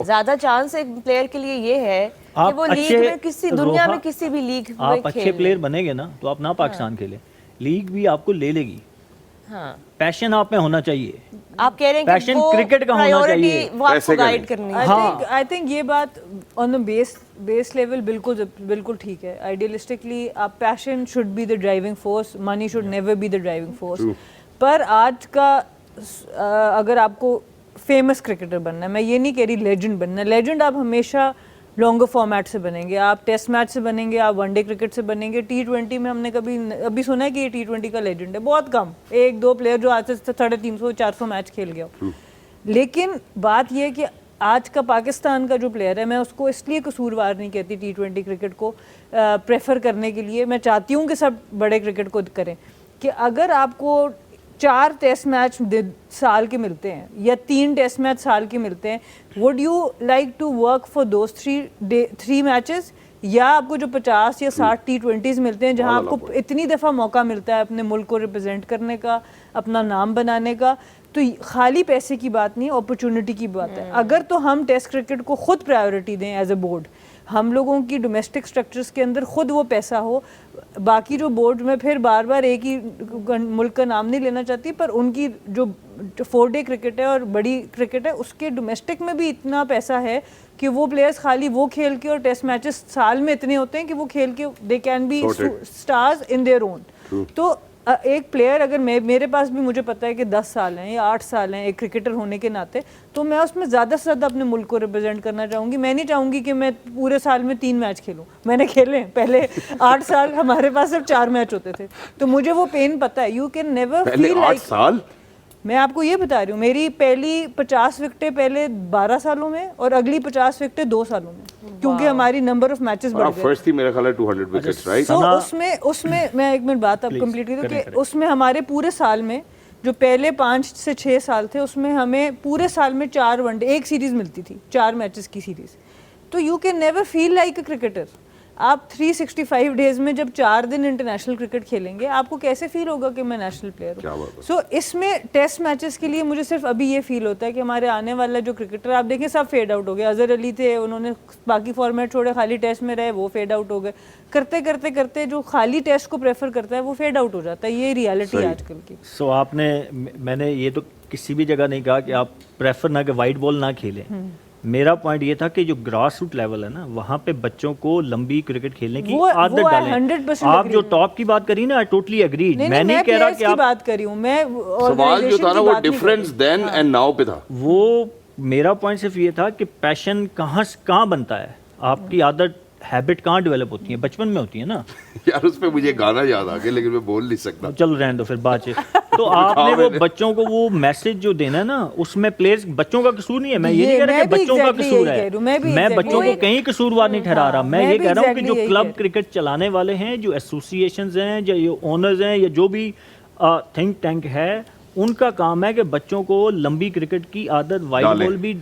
C: ज्यादा चांस एक प्लेयर के लिए ये है कि
B: आप
C: वो लीग
B: अच्छे
C: में किसी दुनिया
B: रोहा-
C: में किसी भी लीग में
B: आप अच्छे
C: खेल
B: प्लेयर बनेंगे ना तो आप ना पाकिस्तान खेलें, लीग भी आपको ले लेगी।
C: हाँ,
B: पैशन आप में होना चाहिए,
C: आप कह रहे हैं कि
B: Passion
C: वो
B: क्रिकेट का होना
C: priority
B: चाहिए,
C: वो आपको
A: पैसे का
C: गाइड
A: नहीं।
C: करनी है।
B: हाँ।
D: आई थिंक ये बात ऑन द बेस लेवल बिल्कुल ठीक है। आइडियलिस्टिकली आप passion should be the driving force, money should never be the driving force. पर आज का अगर आपको फेमस क्रिकेटर बनना है, मैं ये नहीं कह रही लेजेंड बनना है, लेजेंड आप हमेशा लॉन्गर फॉर्मेट से बनेंगे, आप टेस्ट मैच से बनेंगे, आप वनडे क्रिकेट से बनेंगे। T20 में हमने अभी सुना है कि ये T20 का लेजेंड है, बहुत कम, 1-2 प्लेयर जो आज से 350-400 मैच खेल गया हो। लेकिन बात यह है कि आज का पाकिस्तान का जो प्लेयर है, मैं उसको इसलिए कसूरवार नहीं कहती T20 क्रिकेट को प्रेफर करने के लिए। मैं चाहती हूँ कि सब बड़े क्रिकेट को करें, कि अगर आपको 4 टेस्ट मैच साल के मिलते हैं या 3 टेस्ट मैच साल के मिलते हैं, would you like to work for those 3 matches, या आपको जो 50 या 60 T20s मिलते हैं जहां आपको इतनी दफ़ा मौका मिलता है अपने मुल्क को रिप्रेजेंट करने का, अपना नाम बनाने का, तो खाली पैसे की बात नहीं, अपॉर्चुनिटी की बात है। अगर तो हम टेस्ट क्रिकेट को खुद प्रायोरिटी दें एज ए बोर्ड, हम लोगों की डोमेस्टिक स्ट्रक्चर्स के अंदर खुद वो पैसा हो। बाकी जो बोर्ड में फिर बार बार एक ही मुल्क का नाम नहीं लेना चाहती, पर उनकी जो 4-डे क्रिकेट है और बड़ी क्रिकेट है उसके डोमेस्टिक में भी इतना पैसा है कि वो प्लेयर्स खाली वो खेल के, और टेस्ट मैचेस साल में इतने होते हैं कि वो खेल के they can be stars in their own. तो एक प्लेयर अगर मेरे पास भी मुझे पता है कि 10 साल हैं या 8 साल हैं एक क्रिकेटर होने के नाते, तो मैं उसमें ज़्यादा से ज़्यादा अपने मुल्क को रिप्रेजेंट करना चाहूँगी। मैं नहीं चाहूँगी कि मैं पूरे साल में 3 मैच खेलूँ। मैंने खेले पहले 8 साल हमारे पास सिर्फ 4 मैच होते थे, तो मुझे वो पेन पता है। You can never feel like,
A: साल
D: मैं आपको ये बता रही हूँ, मेरी पहली 50 विकेटें पहले 12 सालों में और अगली 50 विकेटें 2 सालों में, क्योंकि हमारी नंबर ऑफ मैचेस बढ़ गए।
A: फर्स्ट थी मेरा ख्याल है 200 विकेट्स, राइट?
D: तो उसमें मैं एक मिनट बात अब कंप्लीट कर दूं कि उसमें हमारे पूरे साल में जो पहले 5 से 6 साल थे उसमें हमें पूरे साल में 4 वनडे, एक सीरीज मिलती थी, 4 मैचेस की सीरीज। तो you can never feel like a cricketer. आप 365 डेज में जब 4 दिन इंटरनेशनल क्रिकेट खेलेंगे, आपको कैसे फील होगा कि मैं नेशनल प्लेयर हूँ? सो इसमें टेस्ट मैचेस के लिए मुझे सिर्फ अभी ये फील होता है कि हमारे आने वाला जो क्रिकेटर आप देखें सब फेड आउट हो गए। अजहर अली थे, उन्होंने बाकी फॉर्मेट छोड़े, खाली टेस्ट में रहे, वो फेड आउट हो गए। करते करते करते जो खाली टेस्ट को प्रेफर करता है वो फेड आउट हो जाता है। ये रियलिटी है आजकल की।
B: सो मैंने ये तो किसी भी जगह नहीं कहा कि आप प्रेफर ना कि वाइट बॉल ना खेलें। मेरा पॉइंट ये था कि जो ग्रास रूट लेवल है ना, वहाँ पे बच्चों को लंबी क्रिकेट खेलने की आदत डालें।
D: 100%
B: आप जो टॉप की बात करी ना, आई टोटली एग्री। मैं नहीं कह रहा कि आप
D: बात करी हूँ, मैं
A: सवाल जो था ना वो डिफरेंस देन एंड नाउ पे था।
B: वो मेरा पॉइंट सिर्फ ये था कि पैशन कहाँ बनता है, आपकी आदत हैबिट कहाँ डेवलप होती है? बचपन में होती है ना।
A: यार उस पे मुझे गाना याद आ गया लेकिन मैं बोल नहीं सकता।
B: चलो रहने दो फिर बात तो आपने वो बच्चों को वो मैसेज जो देना है ना, उसमें प्लेयर्स बच्चों का कसूर नहीं है। मैं ये नहीं कह रहा कि बच्चों का कसूर है, मैं बच्चों को कहीं कसूरवार नहीं ठहरा रहा। मैं ये कह रहा हूँ कि जो क्लब क्रिकेट चलाने वाले हैं, जो एसोसिएशंस हैं, जो ओनर्स हैं, या जो भी थिंक टैंक है, उनका काम है कि बच्चों को लंबी क्रिकेट की आदत, वाइड बॉल भी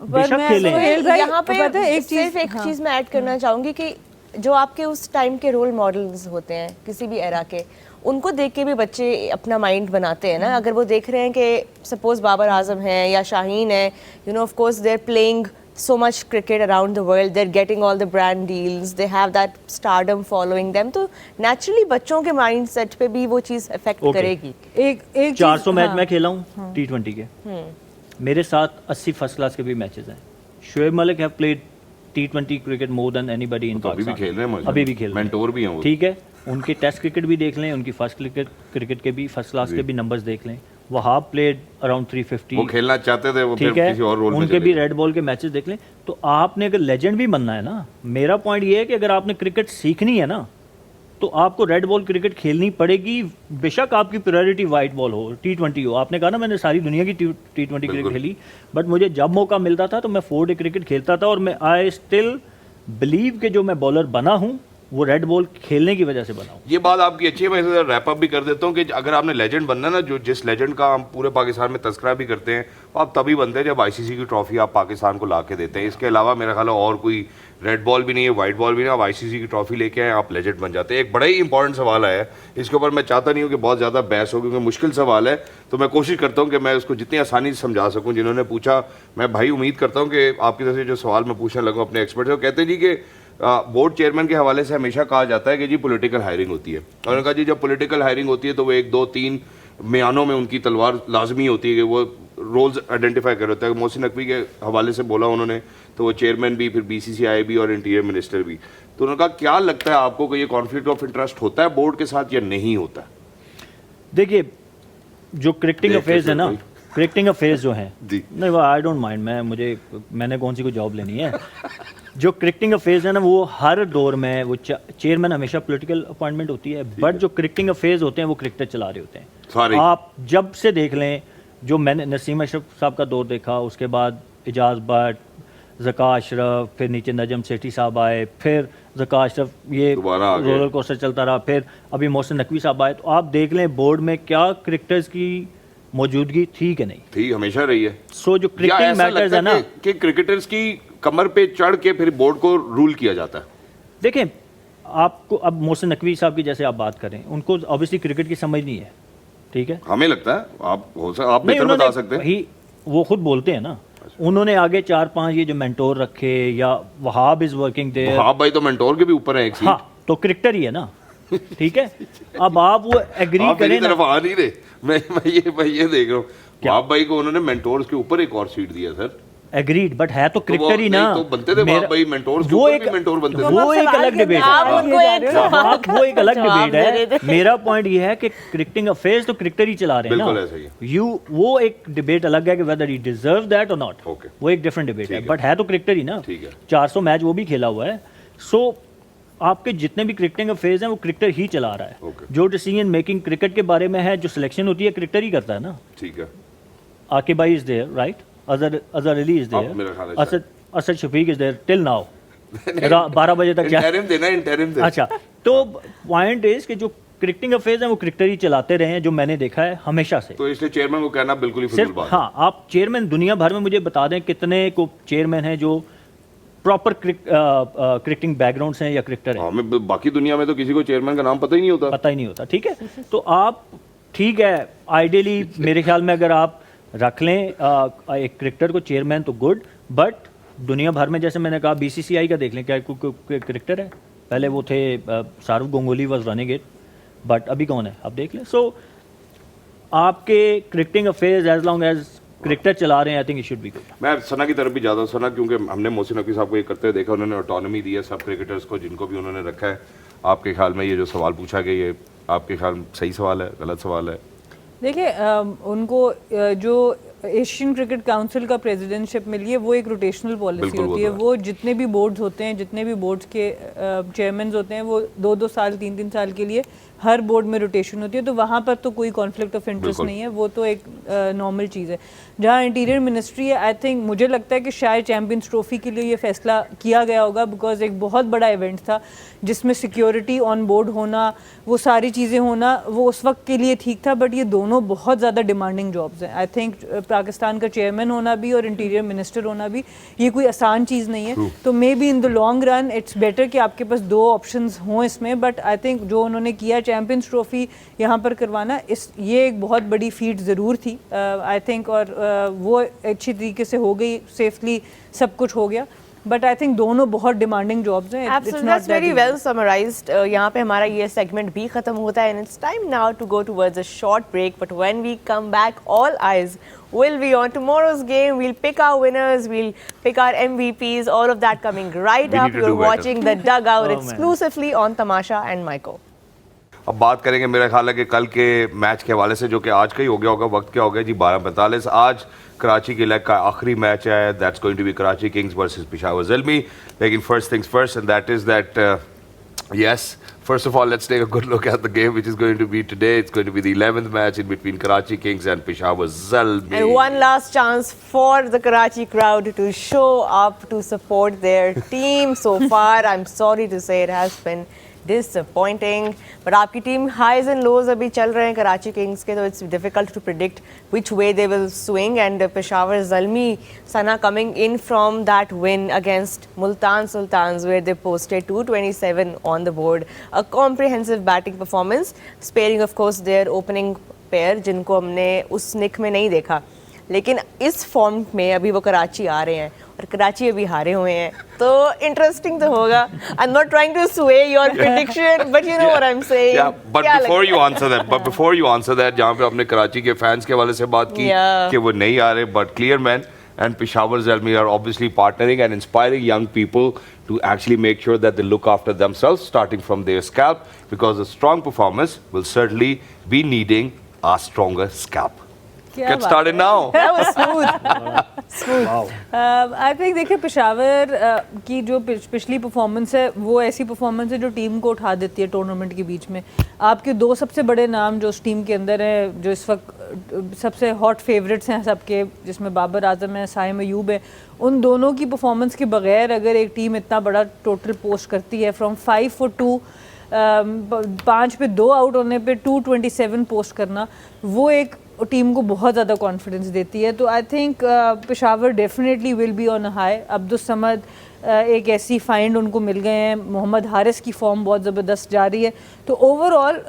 B: बेशक खेलें।
C: यहाँ पे सिर्फ एक चीज मैं ऐड करना चाहूंगी कि जो आपके उस टाइम के रोल मॉडल्स होते हैं किसी भी एरा के, उनको देख के भी बच्चे अपना माइंड बनाते हैं ना। अगर वो देख रहे हैं कि सपोज बाबर आजम है या शाहीन है, you know of course they are playing so much cricket around the world, they're getting all the brand deals, they have that stardom following them, तो naturally बच्चों के mindset पे भी वो चीज़ affect करेगी।
D: एक
B: 400 मैच मैं खेला हूँ T20 के, मेरे साथ 80 फर्स्ट क्लास के भी मैचेस हैं। Shoaib Malik have played T20 cricket more than anybody in Pakistan.
A: अभी भी खेल रहे हैं,
B: अभी भी खेल रहे हैं,
A: मेंटोर भी हैं वो।
B: ठीक है, उनके टेस्ट क्रिकेट भी देख लें, उनकी फर्स्ट क्रिकेट के भी फर्स्ट क्लास के भी नंबर्स देख लें। वहाब प्लेड अराउंड 350,
A: वो खेलना चाहते थे, वो फिर किसी और रोल में
B: उनके भी रेड बॉल के मैचेस देख लें। तो आपने अगर लेजेंड भी बनना है ना, मेरा पॉइंट ये है कि अगर आपने क्रिकेट सीखनी है ना, तो आपको रेड बॉल क्रिकेट खेलनी पड़ेगी। बेशक आपकी प्रायोरिटी वाइट बॉल हो, T20 हो। आपने कहा ना मैंने सारी दुनिया की T20 क्रिकेट खेली, बट मुझे जब मौका मिलता था तो मैं 4-डे क्रिकेट खेलता था। और मैं आई स्टिल बिलीव कि जो मैं बॉलर बना हूँ वो रेड बॉल खेलने की वजह से बना हूँ।
A: ये बात आपकी अच्छी है। मैं इसे रैप अप भी कर देता हूँ कि अगर आपने लेजेंड बनना ना, जो जिस लेजेंड का हम पूरे पाकिस्तान में तस्करा भी करते हैं, वो आप तभी बनते हैं जब ICC की ट्रॉफी आप पाकिस्तान को ला के देते हैं। इसके अलावा मेरा ख्याल है और कोई रेड बॉल भी नहीं है, वाइट बॉल भी नहीं, आप ICC की ट्रॉफी लेके आए, आप लेजेंड बन जाते हैं। एक बड़ा ही इंपॉर्टेंट सवाल है, इसके ऊपर मैं चाहता नहीं हूँ कि बहुत ज़्यादा बहस हो, क्योंकि मुश्किल सवाल है, तो मैं कोशिश करता हूँ कि मैं उसको जितनी आसानी से समझा सकूँ। जिन्होंने पूछा, मैं भाई उम्मीद करता हूँ कि आपकी तरफ से जो सवाल मैं पूछने लगूँ अपने एक्सपर्ट से, वो कहते हैं जी कि बोर्ड चेयरमैन के हवाले से हमेशा कहा जाता है कि जी पॉलिटिकल हायरिंग होती है। और उन्होंने कहा जी जब पॉलिटिकल हायरिंग होती है तो वो 1, 2, 3 म्यानों में उनकी तलवार लाजमी होती है कि वो रोल्स आइडेंटिफाई कर होता है। मोहसिन नकवी के हवाले से बोला उन्होंने, तो वो चेयरमैन भी, फिर BCCI भी और इंटीरियर मिनिस्टर भी। तो उन्होंने कहा क्या लगता है आपको कि ये कॉन्फ्लिक्ट ऑफ इंटरेस्ट होता है बोर्ड के साथ या नहीं होता?
B: देखिए, जो क्रिकेटिंग अफेयर्स है ना, क्रिकेटिंग अफेयर्स जो हैं, नहीं आई डोंट माइंड, मैंने कौन सी कोई जॉब लेनी है। जो क्रिकेटिंग अफेयर्स है ना, वो हर दौर में वो चेयरमैन हमेशा पॉलिटिकल अपॉइंटमेंट होती है, बट जो क्रिकेटिंग अफेयर्स होते हैं वो क्रिकेटर चला रहे होते हैं। आप जब से देख लें, जो मैंने नसीम अशरफ साहब का दौर देखा, उसके बाद इजाज़ भट्ट, ज़का अशरफ, फिर नीचे नजम सेठी साहब आए, फिर ज़का अशरफ, ये रोलर कोस्टर चलता रहा, फिर अभी मोहसिन नकवी साहब आए। तो आप देख लें बोर्ड में क्या क्रिकेटर्स की मौजूदगी थी कि नहीं
A: थी, हमेशा रही है।
B: सो जो क्रिकेटिंग मैटर्स है ना,
A: कि क्रिकेटर्स की कमर पे चढ़ के फिर बोर्ड को रूल किया जाता है।
B: देखें, आपको अब मोहसिन नकवी साहब की जैसे आप बात करें, उनको ऑब्वियसली क्रिकेट की समझ नहीं है, ठीक है,
A: हमें लगता है आप बेहतर बता सकते हैं,
B: वो खुद बोलते हैं ना। उन्होंने आगे 4-5 ये जो मेंटोर रखे, या वहाब इज वर्किंग देयर।
A: हाँ भाई, तो मेंटोर के भी ऊपर है एक सीट।
B: हाँ, तो क्रिकेटर ही है ना, ठीक है। अब आप वो एग्री
A: आप
B: करें
A: मेरी
B: ना,
A: तरफ आ नहीं रहे, मैं ये देख रहा हूँ, वहाब भाई को उन्होंने मेंटोर्स के ऊपर एक और सीट दिया सर।
B: एग्रीड, बट है तो क्रिकेटर ही ना।
A: नहीं, तो बनते थे वहाब भाई मेंटोर्स के
B: वो
A: ऊपर
B: एक
A: भी मेंटोर बनते थे।
B: वो एक अलग डिबेट
C: आप
B: है।
C: उनको एक
B: आप वो एक अलग
C: जवाब
B: डिबेट
C: दे रहे
B: है।
C: थे।
B: मेरा पॉइंट ये है कि क्रिकेटिंग अफेयर्स तो क्रिकेटर ही चला रहे हैं
A: बिल्कुल
B: ना।
A: ऐसा ही है।
B: वो एक डिबेट अलग है कि वेदर ही डिजर्व दैट और नॉट,
A: Okay.
B: वो एक डिफरेंट डिबेट
A: ठीक
B: है,
A: है।
B: बट है तो क्रिकेटर ही ना।
A: ठीक है।
B: 400 मैच वो भी खेला हुआ है। सो आपके जितने भी क्रिकेटिंग अफेयर्स हैं वो क्रिकेटर ही चला रहा है।
A: Okay.
B: जो डिसीजन मेकिंग क्रिकेट के बारे में है, जो सिलेक्शन होती है, क्रिकेटर ही करता है ना।
A: ठीक है।
B: आकिब भाई is there, right? Azhar Ali is
A: अब मेरा ख्याल है
B: there, Asad Shafiq is there till now. 12 बजे तक क्या?
A: इंटरिम देना।
B: अच्छा, तो पॉइंट इज कि जो क्रिकेटिंग अफेयर्स हैं वो क्रिकेटर ही चलाते रहे हैं, जो मैंने देखा है हमेशा से।
A: तो इसलिए चेयरमैन को कहना बिल्कुल ही फिजूल
B: सिर्फ
A: बात है।
B: हाँ, आप चेयरमैन दुनिया भर में मुझे बता दें कितने को चेयरमैन हैं जो प्रॉपर क्रिकेटिंग बैकग्राउंड हैं या क्रिकेटर हैं?
A: हाँ, मैं बाकी दुनिया में तो किसी को चेयरमैन का नाम पता ही नहीं होता।
B: पता ही नहीं होता, ठीक है। तो आप ठीक है, आइडियली मेरे ख्याल में अगर आप रख लें एक क्रिकेटर को चेयरमैन तो गुड, बट दुनिया भर में जैसे मैंने कहा बीसीसीआई का देख लें, क्या क्रिकेटर है? पहले वो थे Sourav Ganguly was running it, but अभी कौन है आप देख लें। सो आपके cricketing affairs as long as cricketer चला रहे हैं, I think it should be good.
A: मैं सना की तरफ भी ज़्यादा सना, क्योंकि हमने मोहसिन नकवी साहब को ये करते हुए देखा, उन्होंने ऑटोनॉमी दी है सब क्रिकेटर्स को जिनको भी उन्होंने रखा है। आपके ख्याल में ये जो सवाल पूछा गया, ये आपके ख्याल में सही सवाल है, गलत सवाल है?
D: देखिए उनको जो एशियन क्रिकेट काउंसिल का प्रेसिडेंटशिप मिली है, वो एक रोटेशनल पॉलिसी
A: बिल्कुल
D: होती है।
A: वो तो
D: वो जितने भी बोर्ड्स होते हैं, जितने भी बोर्ड्स के चेयरमैन होते हैं, वो 2-2 साल 3-3 साल के लिए हर बोर्ड में रोटेशन होती है। तो वहाँ पर तो कोई कॉन्फ्लिक्ट ऑफ इंटरेस्ट
A: बिल्कुल।
D: नहीं है, वो तो एक नॉर्मल चीज़ है। जहाँ इंटीरियर मिनिस्ट्री है, आई थिंक मुझे लगता है कि शायद चैम्पियंस ट्रॉफी के लिए ये फैसला किया गया होगा, बिकॉज एक बहुत बड़ा इवेंट था जिसमें सिक्योरिटी ऑन बोर्ड होना, वो सारी चीज़ें होना, वो उस वक्त के लिए ठीक था। बट ये दोनों बहुत ज़्यादा डिमांडिंग जॉब्स हैं। आई थिंक पाकिस्तान का चेयरमैन होना भी और इंटीरियर मिनिस्टर होना भी ये कोई आसान चीज़ नहीं है। तो may be in the long run it's better कि आपके पास 2 ऑप्शंस हों इसमें। बट आई थिंक जो उन्होंने किया चैम्पियंस ट्रॉफी यहाँ पर करवाना, ये एक बहुत बड़ी फीट ज़रूर थी आई थिंक, और वो अच्छी तरीके से हो गई, सेफली सब कुछ हो गया। बट आई थिंक दोनों बहुत डिमांडिंग जॉब्स हैं।
C: Absolutely, that's very well summarized. यहाँ पे हमारा ये segment भी खत्म होता है, and it's time now to go towards a short break. But when we come back, all eyes will be on tomorrow's game. We'll pick our winners, we'll pick our MVPs, all of that coming right
A: We
C: up.
A: need to
C: You're
A: do better.
C: watching the Dugout
B: Oh, man.
C: exclusively on Tamasha and Maiko.
A: अब बात करेंगे, मेरा ख्याल है कि कल के match के हवाले से, जो कि आज का ही हो गया होगा। वक्त क्या हो गया जी? 12:45। आज कराची के लेग का आखिरी मैच है, that's going to be Karachi Kings versus Peshawar Zalmi. लेकिन first things first, and that is that yes, first of all, let's take a good look at the game which is going to be today. It's going to be the 11th match in between Karachi Kings and Peshawar Zalmi.
C: And one last chance for the Karachi crowd to show up to support their team. So far, I'm sorry to say, it has been disappointing. But आपकी team highs and lows अभी चल रहे हैं Karachi Kings के, तो it's difficult to predict which way they will swing. And Peshawar Zalmi, Sana coming in from that win against Multan Sultans, where they posted 227 on the board. A comprehensive batting performance, sparing of course their opening pair, जिनको हमने उस निक में नहीं देखा। लेकिन इस form में अभी वो कराची आ रहे हैं और कराची अभी हारे हुए हैं, तो इंटरेस्टिंग तो होगा। I am not trying to sway your prediction, but you know what I am saying.
A: Yeah, but before you answer that, जहाँ पे आपने कराची के फैंस के हवाले से बात की कि वो नहीं आ रहे, but clear man and Peshawar Zalmi are obviously partnering and inspiring young people to actually make sure that they look after themselves, starting from their scalp, because a strong performance will certainly be needing a stronger scalp. Get started now.
C: That was smooth.
B: Wow.
D: I think देखिए, पेशावर की जो पिछली performance है, वो ऐसी performance है जो team को उठा देती है टूर्नामेंट के बीच में। आपके 2 सबसे बड़े नाम जो उस टीम के अंदर हैं, जो इस वक्त सबसे हॉट फेवरेट्स हैं सबके, जिसमें बाबर आजम है, साइम अयूब है, उन दोनों की परफॉर्मेंस के बगैर अगर एक टीम इतना बड़ा टोटल पोस्ट करती है, फ्रॉम 5 for 2, 5 पे 2 आउट होने पे 227 पोस्ट करना, वो एक टीम को बहुत ज़्यादा कॉन्फिडेंस देती है। तो I think Peshawar definitely will be on a high. Abdul Samad एक ऐसी फाइंड उनको मिल गए हैं। मोहम्मद हारिस की फॉर्म बहुत ज़बरदस्त जा रही है, तो ओवरऑल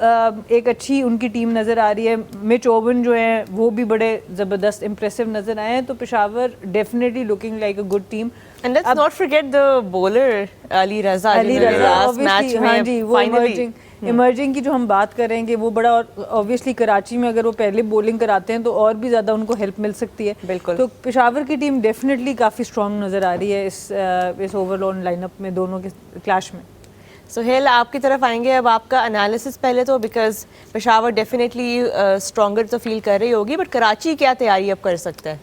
D: एक अच्छी उनकी टीम नज़र आ रही है। मिच ओवन जो हैं वो भी बड़े ज़बरदस्त इंप्रेसिव नज़र आए हैं, तो Peshawar definitely looking like a good team.
C: And let's not forget the bowler Ali Raza.
D: Ali
C: जिन्होंने
D: रज़ा
C: last match
D: obviously,
C: में
D: हाँ जी, वो
C: finally
D: इमर्जिंग की जो हम बात करेंगे वो बड़ा, ऑब्वियसली कराची में अगर वो पहले बॉलिंग कराते हैं तो और भी ज़्यादा उनको हेल्प मिल सकती है।
C: बिल्कुल।
D: तो पेशावर की टीम डेफिनेटली काफ़ी स्ट्रॉन्ग नज़र आ रही है इस ओवरऑल लाइनअप में, दोनों के क्लैश में।
C: सुहेल, आपकी तरफ आएंगे अब। आपका एनालिसिस पहले तो, बिकॉज पेशावर डेफिनेटली स्ट्रॉन्गर तो फील कर रही होगी, बट कराची क्या तैयारी अब कर सकता है?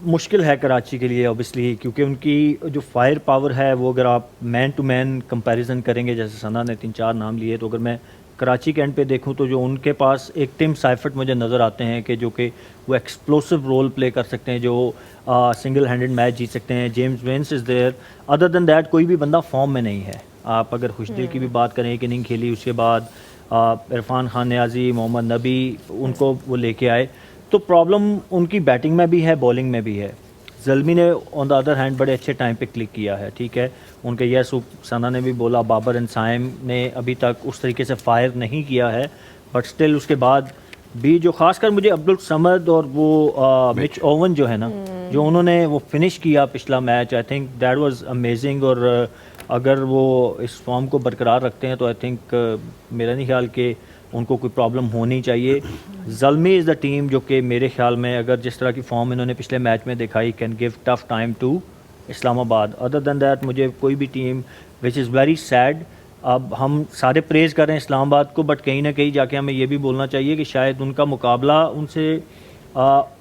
B: मुश्किल है कराची के लिए ऑब्वियसली, क्योंकि उनकी जो फायर पावर है वो अगर आप मैन टू मैन कंपैरिजन करेंगे, जैसे सना ने 3-4 नाम लिए, तो अगर मैं कराची के एंड पे देखूं तो जो उनके पास एक टिम साइफर्ट मुझे नज़र आते हैं कि जो कि वो एक्सप्लोसिव रोल प्ले कर सकते हैं, जो सिंगल हैंडेड मैच जीत सकते हैं। James Vince is there, other than that कोई भी बंदा फॉर्म में नहीं है। आप अगर खुशदिल की भी बात करें, एक इनिंग खेली, उसके बाद इरफान खान नियाजी, मोहम्मद नबी, उनको वो लेके आए, तो प्रॉब्लम उनकी बैटिंग में भी है, बॉलिंग में भी है। ज़ल्मी ने ऑन द अदर हैंड बड़े अच्छे टाइम पे क्लिक किया है, ठीक है। उनके यस सना ने भी बोला, बाबर एंड साइम ने अभी तक उस तरीके से फायर नहीं किया है, बट स्टिल उसके बाद भी जो खासकर मुझे अब्दुल समद और वो मिच ओवन जो है ना, जो उन्होंने वो फिनिश किया पिछला match, I think that was amazing. और अगर वो इस फॉर्म को बरकरार रखते हैं तो आई थिंक मेरा नहीं ख्याल कि उनको कोई प्रॉब्लम होनी चाहिए। ज़ल्मी इज़ द टीम जो कि मेरे ख्याल में अगर जिस तरह की फॉर्म इन्होंने पिछले मैच में दिखाई, can give tough time to Islamabad. Other than that मुझे कोई भी team which is very sad, अब हम सारे प्रेज़ कर रहे हैं इस्लामाबाद को, बट कहीं ना कहीं जाके हमें ये भी बोलना चाहिए कि शायद उनका मुकाबला उनसे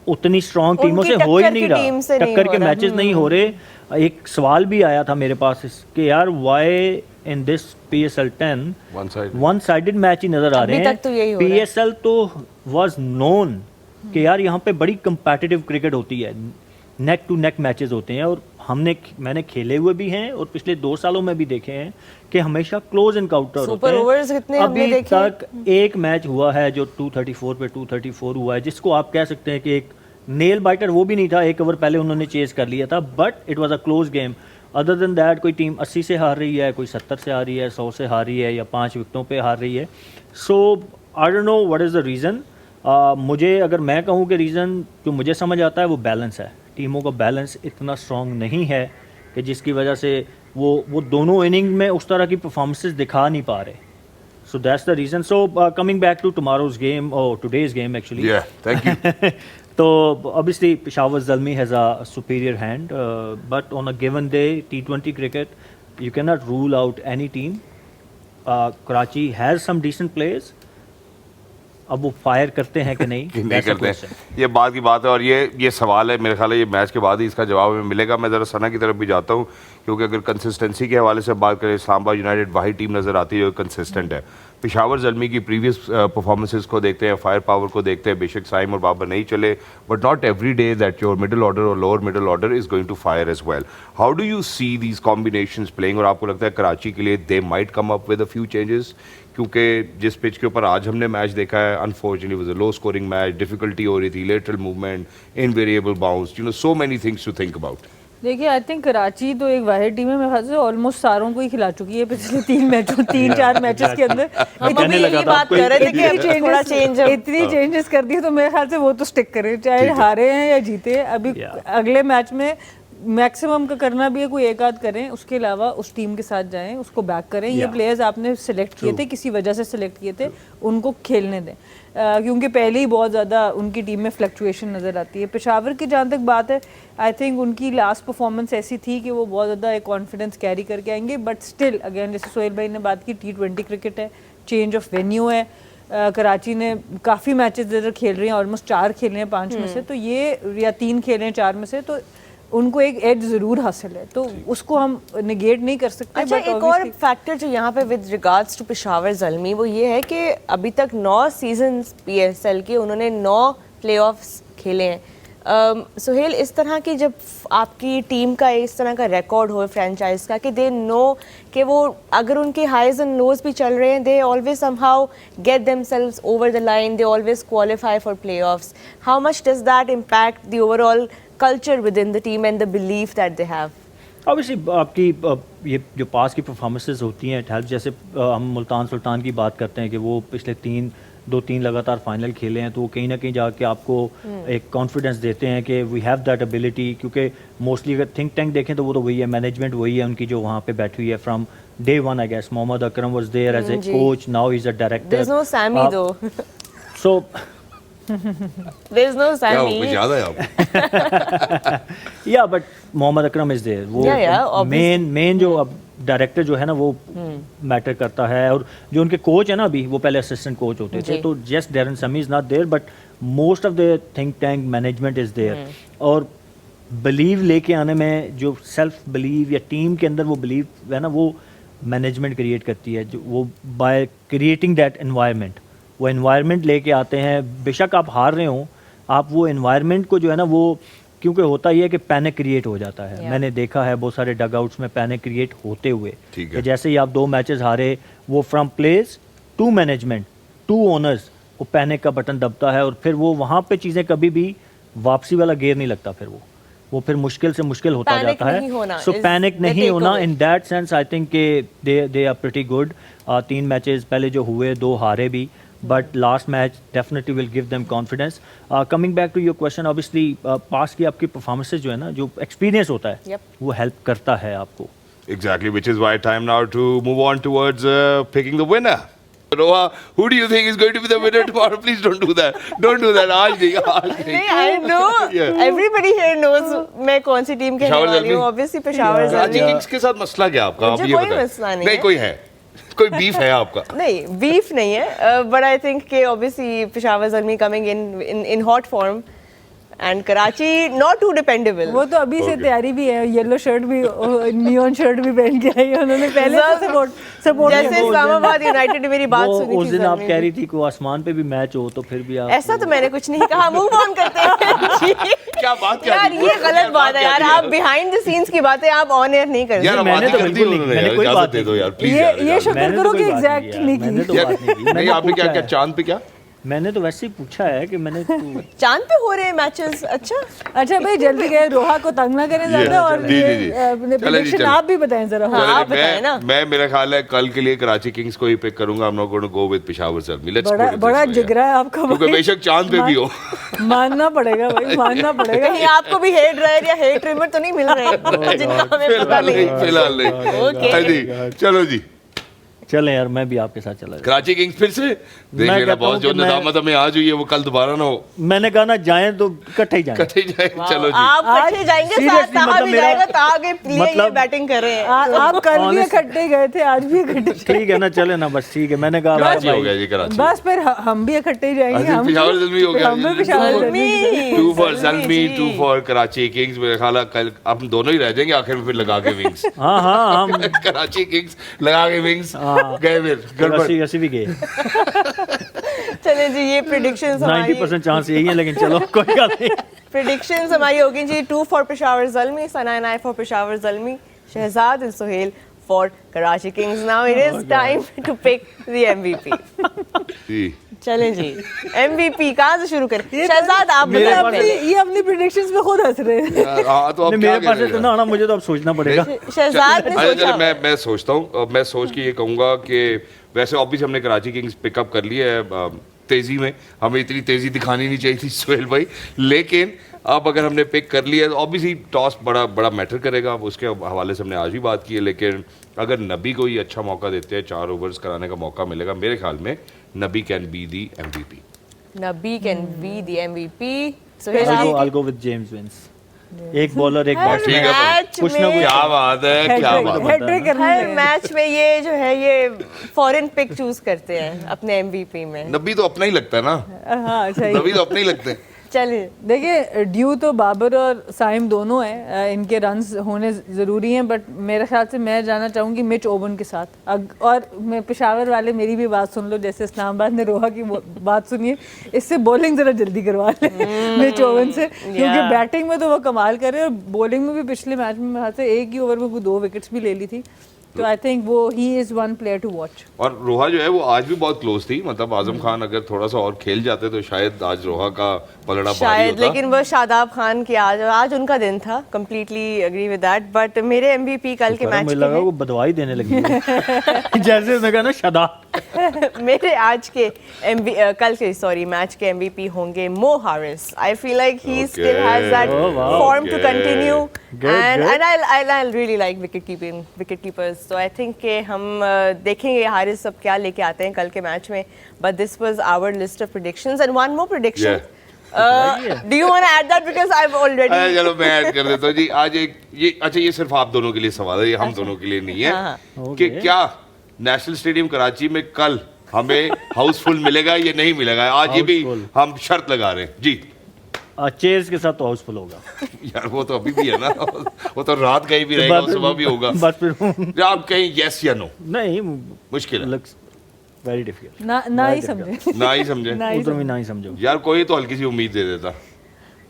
B: उतनी स्ट्रॉन्ग टीमों से हो ही नहीं रहा, टक्कर के मैचेस नहीं हो रहे। एक सवाल भी आया था मेरे पास इसके, यार why in this PSL 10 one sided match ही नजर आ रहे हैं।
C: तो यही हो रहा है।
B: PSL तो वाज नोन कि यार यहाँ पे बड़ी कंपेटिटिव क्रिकेट होती है, नेक टू नेक मैचेस होते हैं, और मैंने खेले हुए भी हैं और पिछले 2 सालों में भी देखे हैं कि हमेशा क्लोज एनकाउंटर होते
C: सुपर
B: हैं।
C: ओवर्स कितने हमने
B: अभी
C: देखे
B: तक एक मैच हुआ है जो 234 पे 234 हुआ है, जिसको आप कह सकते हैं कि एक नेल बाइटर वो भी नहीं था, 1 ओवर पहले उन्होंने चेज कर लिया था, but it was a close game. Other than that कोई टीम 80 से हार रही है, कोई 70 से हार रही है, 100 से हार रही है, या 5 विकेटों पे हार रही है। So I don't know what is the reason. मुझे अगर मैं कहूँ कि रीज़न जो मुझे समझ आता है वो बैलेंस है। टीमों का बैलेंस इतना स्ट्रॉन्ग नहीं है कि जिसकी वजह से वो दोनों इनिंग में उस तरह की परफॉर्मेंसेस दिखा नहीं पा रहे। So that's the reason. So coming back to tomorrow's game, or today's game actually.
A: Yeah, thank you.
B: So obviously Peshawar Zalmi has a superior hand, but on a given day, T20 cricket, you cannot rule out any team. Karachi has some decent players. अब वो fire करते हैं कि नहीं,
A: नहीं
B: That's the
A: करते
B: question.
A: हैं, ये बात की बात है। और ये सवाल है, मेरे ख्याल है ये मैच के बाद ही इसका जवाब हमें मिलेगा। मैं ज़रा सना की तरफ भी जाता हूँ, क्योंकि अगर कंसिस्टेंसी के हवाले से बात करें, इस्लामाबाद यूनाइटेड वाही टीम नज़र आती है जो कंसिस्टेंट है। पेशावर ज़ल्मी की प्रीवियस परफॉर्मेंसेस को देखते हैं, फायर पावर को देखते हैं, बेशक साइम और बाबर नहीं चले, but not every day that your middle order और lower middle order is going to fire as well. How do you see these combinations playing? और आपको लगता है कराची के लिए they might come up with a few changes? क्योंकि जिस pitch के ऊपर आज हमने मैच देखा है, unfortunately was a low scoring match, difficulty हो रही थी, lateral movement, invariable bounce, you know, so many things to think about.
D: देखिए, आई थिंक कराची तो एक वाहिद टीम है, मेरे ख्याल से ऑलमोस्ट सारों को ही खिला चुकी है पिछले 3-4 मैचेस के अंदर।
C: हम अभी यही बात कर रहे थे कि अब थोड़ा चेंज है।
D: इतनी चेंजेस कर दी, तो मेरे ख्याल से वो तो स्टिक करें, चाहे हारे हैं या जीते। अभी अगले मैच में मैक्सिमम का करना भी है, कोई एक आध करें, उसके अलावा उस टीम के साथ जाएं, उसको बैक करें। ये प्लेयर्स आपने सिलेक्ट किए थे, किसी वजह से सिलेक्ट किए थे, उनको खेलने दें, क्योंकि पहले ही बहुत ज़्यादा उनकी टीम में फ्लक्चुएशन नज़र आती है। पेशावर की जहाँ तक बात है, आई थिंक उनकी लास्ट परफॉर्मेंस ऐसी थी कि वो बहुत ज़्यादा एक कॉन्फिडेंस कैरी करके आएंगे, बट स्टिल अगेन जैसे सोहेल भाई ने बात की, T20 क्रिकेट है, चेंज ऑफ वेन्यू है। कराची ने काफ़ी मैचेस इधर खेल रही हैं, ऑलमोस्ट 4 खेले हैं 5 में से, तो ये या 3 खेले हैं 4 में से, तो उनको एक एज ज़रूर हासिल है, तो उसको हम नेगेट नहीं कर सकते।
C: अच्छा, एक और फैक्टर जो यहाँ पे with regards to Peshawar Zalmi, वो ये है कि अभी तक 9 सीजन्स PSL के उन्होंने 9 प्लेऑफ्स खेले हैं। सुहेल, इस तरह की जब आपकी टीम का इस तरह का रिकॉर्ड हो फ्रेंचाइज का, कि दे नो कि वो अगर उनके हाइज एंड लोज भी चल रहे हैं, they always somehow get themselves over the line, they always qualify for playoffs. How much does that impact the overall culture within the team and the belief that they have?
B: Obviously आपकी ये जो पास की performances होती हैं it help, जैसे हम मुल्तान सुल्तान की बात करते हैं कि वो पिछले 2-3 लगातार फाइनल खेले हैं, तो वो कहीं ना कहीं जाके आपको एक कॉन्फिडेंस देते हैं कि वी हैव दैट एबिलिटी, क्योंकि मोस्टली अगर थिंक टैंक देखें तो वो तो वही है, मैनेजमेंट वही है उनकी जो वहाँ पे बैठी हुई है from day one. I guess Mohammad Akram was there as a coach, now he is a director.
C: There's no Sammy though.
B: So
C: There's no
A: क्या वो
C: Sammy.
A: कुछ याद है आपको?
B: या but Mohammad Akram is there, वो
C: Yeah,
B: मेन जो अब डायरेक्टर जो है ना वो मैटर करता है, और जो उनके कोच है ना अभी वो पहले असिस्टेंट कोच होते थे, तो just Darren Sammy is not there but most of the think tank management is there. और बिलीव लेके आने में जो सेल्फ बिलीव या टीम के अंदर वो बिलीव है ना वो मैनेजमेंट क्रिएट करती है, जो वो बाय क्रिएटिंग दैट एनवायरनमेंट, वो एनवायरनमेंट लेके आते हैं। बेशक आप हार रहे हो, आप वो एनवायरनमेंट को जो है ना वो, क्योंकि होता ही है कि पैनिक क्रिएट हो जाता है। मैंने देखा है बहुत सारे डगआउट्स में पैनिक क्रिएट होते हुए, कि जैसे ही आप 2 मैचेस हारे, वो from players to management to owners, वो पैनिक का बटन दबता है और फिर वो वहाँ पे चीज़ें कभी भी वापसी वाला गेयर नहीं लगता, फिर वो फिर मुश्किल से मुश्किल होता
C: Panic
B: जाता
C: नहीं होना
B: है। सो
C: is
B: पैनिक
C: the
B: नहीं होना,
C: takeaway.
B: In that sense I think के they are pretty good. 3 matches पहले जो हुए 2 हारे भी, but last match definitely will give them confidence. Coming back to your question, obviously पास की आपकी परफॉर्मेंसेज जो है ना, जो एक्सपीरियंस होता है
C: Yep.
B: वो हेल्प करता है आपको।
A: Exactly, which is why time now to move on towards picking the winner. Roha, who do you think is going to be the winner tomorrow? Please don't do that. Don't do that. आज नहीं.
C: नहीं, I know.
A: Yeah.
C: Everybody here knows मैं कौन सी team खेलने
A: पेशावर
C: वाली हूँ।
A: Zalmi?
C: Obviously Peshawar
A: Karachi
C: Zalmi.
A: Kings के साथ मसला क्या आपका? आप
C: मुझे
A: ये
C: कोई
A: बताएं.
C: मसला नहीं है।
A: कोई है. कोई बीफ है आपका?
C: नहीं, बीफ नहीं है, बट आई थिंक कि obviously Peshawar Zalmi coming in hot form and Karachi not too dependable.
D: वो तो अभी से तैयारी भी है, येलो शर्ट भी, नियॉन शर्ट भी पहन के आई है उन्होंने पहले से सपोर्ट
C: जैसे इस्लामाबाद यूनाइटेड ने मेरी बात सुनी
B: उस
C: थी
B: दिन आप
C: ज़ल्मी
B: कह
C: की।
B: रही थी कि वो आसमान पे भी मैच हो तो फिर भी आप,
C: ऐसा तो मैंने कुछ नहीं कहा, मूव ऑन करते हैं जी।
A: क्या बात क्या
C: यार
A: थी?
C: ये गलत बात है
A: क्या
C: यार,
A: थी
C: आप बिहाइंड द सीन्स की बातें आप ऑन एयर नहीं करते।
A: यार
B: मैंने
A: मैंने
B: तो
A: तो
B: बिल्कुल नहीं,
A: उन्होंने
B: मैंने
A: यार
B: कोई
A: इजाजत
B: बात
A: दे दो यार प्लीज
D: ये
A: यार
D: ये शुक्र
B: मैंने तो
D: करो
B: कोई
D: कि
B: बात
D: एग्जैक्ट
B: नहीं
D: नहीं
B: किया, मैंने
D: की।
B: तो बात नहीं की।
A: नहीं
B: मैंने
A: आपने क्या
B: पूछा
A: क्या
B: है।
A: चांद पे क्या?
B: मैंने तो वैसे ही पूछा है कि मैंने
C: चांद पे हो रहे हैं मैचेस। अच्छा
D: अच्छा भाई जल्दी गए, रोहा को तंग ना करें ज्यादा, और
A: जी,
D: ये
A: जी।
D: अपने
A: चलो जी,
D: prediction
A: चलो।
D: आप भी बताएं जरा।
C: हाँ, आप
A: चलिए,
C: बताएं ना।
A: मैं मेरा ख्याल है कल के लिए कराची किंग्स को ही पिक करूंगा। I'm not going to go with Peshawar Zalmi. Let's
D: बड़ा
A: put it this
D: बड़ा
A: way, यार.
D: जिगरा है आपका
A: क्योंकि
D: भाई।
A: बेशक चांद पे भी हो.
D: मानना पड़ेगा भाई, मानना पड़ेगा।
C: कहीं आपको भी हेयर ड्रायर या हेयर ट्रिमर तो नहीं मिल रहे जिनका हमें पता
A: फिलहाल
C: नहीं।
A: नहीं, फिलहाल नहीं.
C: Okay.
A: हाँ जी, चलो जी.
B: चले यार, मैं भी आपके साथ चला जाऊं।
A: कराची किंग्स फिर से देख
B: मैं
A: लेना
B: कहता
A: बॉस,
B: हूं
A: जो
B: कि मैं-
A: नदामत हमें आज हुई है वो कल दोबारा ना हो.
B: मैंने कहा ना जाएं तो इकट्ठे ही जाएं।
A: कटे जाए. चलो जी.
C: आप
D: आज
C: इकट्ठे जाएंगे, साथ
B: seriously,
C: ताहा
B: मतलब
C: भी
B: मेरा-
C: जाएगा, ताहा के लिए ये
B: मतलब-
C: बैटिंग कर रहे हैं।
D: आप कल भी
B: Honest-
D: इकट्ठे गए थे, आज भी इकट्ठे।
B: ठीक है ना, चले ना, बस ठीक है। मैंने कहा
A: कराची हो
B: भाई,
A: गया जी, कराची.
D: बस फिर हम भी इकट्ठे ही जाएंगे। हम
A: पेशावर ज़ल्मी हो गया.
D: हम भी Peshawar Zalmi.
A: 2 for Zalmi, 2 for Karachi Kings. मेरे ख्याल है कल अब दोनों ही रह जाएंगे आखिर में फिर लगा के विंग्स.
B: हाँ हाँ हम
A: कराची किंग्स लगा के विंग्स
B: हाँ।
A: गए फिर गड़बड़.
B: अस्सी भी गए।
C: चले जी, ये प्रिडिक्शंस हमारी
B: 90% चांस यही है, लेकिन चलो कोई बात नहीं।
C: प्रिडिक्शंस हमारी होगी जी। 2 for Peshawar Zalmi, Sana and I for Peshawar Zalmi, Shahzad and Suhail for Karachi Kings. Now it is time to pick the MVP.
A: जी.
C: चलें जी, एमवीपी कहाँ से शुरू करें? शहजाद आप
B: मेरे
C: बताएं
B: पास-
C: पहले।
D: ये अपनी प्रेडिक्शंस पे खुद हंस रहे हैं।
A: हाँ तो अब
B: नहीं,
A: क्या
B: मेरे पास
A: करें
B: इतना
A: यार?
B: आना, मुझे तो अब सोचना पड़ेगा।
C: शहजाद ने
A: अच्छा,
C: सोचा
A: चलो मैं सोचता हूँ. मैं सोच के ये कहूँगा कि वैसे ऑब्वियसली हमने कराची किंग्स पिकअप कर लिया है तेजी में. हमें इतनी तेजी दिखानी नहीं चाहिए थी सुहेल भाई, लेकिन अब अगर हमने पिक कर लिया तो ऑब्वियसली टॉस बड़ा मैटर करेगा. अब उसके हवाले से हमने आज भी बात की है, लेकिन अगर नबी को ही अच्छा मौका देते हैं, 4 ओवर्स कराने का मौका मिलेगा, मेरे ख्याल में Nabi can be the MVP.
C: Nabi can be the MVP. Suhail
B: I'll go with James wins. एक बॉलर एक
C: हर
A: ठीक है,
B: बैट्समैन,
C: मैच
B: कुछ ना
C: में
B: कुछ।
A: क्या बात है, क्या बात है.
D: हैट्रिक करनी
C: हर
D: है।
C: मैच में ये जो है ये फॉरेन पिक चूज करते हैं अपने एमवीपी में।
A: नबी तो अपना ही लगता है ना.
D: हाँ सही।
A: नबी तो अपने ही लगते हैं.
C: चलिए
D: देखिए ड्यू तो बाबर और साइम दोनों हैं, इनके रन्स होने ज़रूरी हैं, बट मेरे ख्याल से मैं जाना चाहूँगी मिच ओवन के साथ। और मैं पेशावर वाले मेरी भी बात सुन लो, जैसे इस्लामाबाद ने रोहा की बात सुनिए, इससे बॉलिंग ज़रा जल्दी करवा लें मिच ओवन से, क्योंकि बैटिंग में तो वो कमाल कर रहे हैं और बॉलिंग में भी पिछले मैच में मेरे ख्याल से एक ही ओवर में वो 2 विकेट्स भी ले ली थी। तो आई थिंक वो he is one player to watch.
A: और रोहा जो है वो आज भी बहुत क्लोज थी, मतलब आजम खान अगर थोड़ा सा और खेल जाते तो शायद आज रोहा का पलड़ा भारी
C: शायद,
A: होता।
C: लेकिन वो शादाब खान की आज उनका दिन था, completely agree with that. But मेरे एमवीपी कल के मैच
B: मुझे लगा वो बदवाई देने लगी है। जैसे उसने कहा ना शदा।
C: मेरे आज के कल के मैच के एमवीपी होंगे Mo Haris. I feel like he still has that
B: Oh, wow.
C: Form to
A: Okay.
C: Continue
B: Good,
C: and I really like wicket keepers. तो आई थिंक कि हम देखेंगे हारिस सब क्या लेके आते हैं कल के मैच में। But this was our list of predictions and one more prediction. Do you want to add that because I have already.
A: चलो मैं ऐड कर देता हूँ जी। आज एक ये अच्छा, ये सिर्फ आप दोनों के लिए सवाल है, ये हम दोनों के लिए नहीं है
C: हाँ,
A: कि क्या नेशनल स्टेडियम कराची में कल हमें हाउसफुल मिलेगा या नहीं मिलेगा। आज ये भी
B: Houseful.
A: हम शर्त लगा रहे हैं जी।
B: चेयर्स के साथ तो हाउसफुल होगा।
A: यार वो तो अभी भी है ना, वो तो रात कहीं भी रहेगा, सुबह भी होगा।
B: बस फिर
A: आप कहीं यस या नो,
B: नहीं,
A: मुश्किल है,
B: लुक्स वेरी डिफिकल्ट।
D: ना ही समझे।
A: ना ही समझे।
D: ना ही
B: उधर भी ना ही समझो।
A: यार कोई तो हल्की सी उम्मीद दे देता।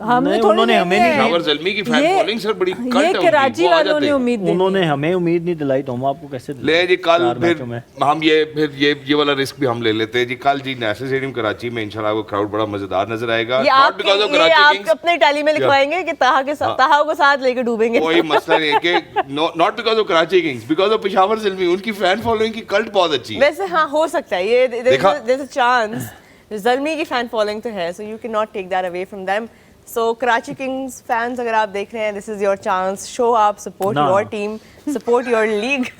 D: हमने
B: नहीं,
D: थोड़ी
B: उन्होंने हमें
D: देनी
B: नहीं
D: है।
A: शावर जल्मी की फैन
D: ये-
A: फॉलोइंग सर बड़ी
D: ये
A: कल्ट है उनकी,
D: कराची
A: वो आ
D: वालों
A: जाते
D: ने
A: हैं।
D: उम्मीद दी
B: उन्होंने हमें उम्मीद नहीं दिलाई तो हम आपको कैसे
A: ले जी कल
B: चार
A: फिर
B: मैचों में।
A: हम ये वाला रिस्क भी हम ले लेते हैं जी। कल जी नेशनल स्टेडियम कराची में इंशाल्लाह वो क्राउड बड़ा मजेदार नजर आएगा।
C: ये
A: Not
C: आप
A: because of
C: ये
A: Karachi
C: आप
A: Kings,
C: अपने टैली में लिखवाएंगे कि ताहा को साथ लेके डूबेंगे।
A: कोई मसला नहीं है कि not because of Karachi Kings, because of Peshawar Zalmi. उनकी फैन फॉलोइंग की कल्ट बहुत अच्छी है।
C: वैसे हाँ हो सकता है ये,
A: देखा?
C: there's a chance। जल्मी की फैन फॉलोइंग तो है, so you cannot take that away from them। So Karachi Kings fans अगर आप देख रहे हैं, this is your chance, show up, support
B: ना।
C: your team, support your league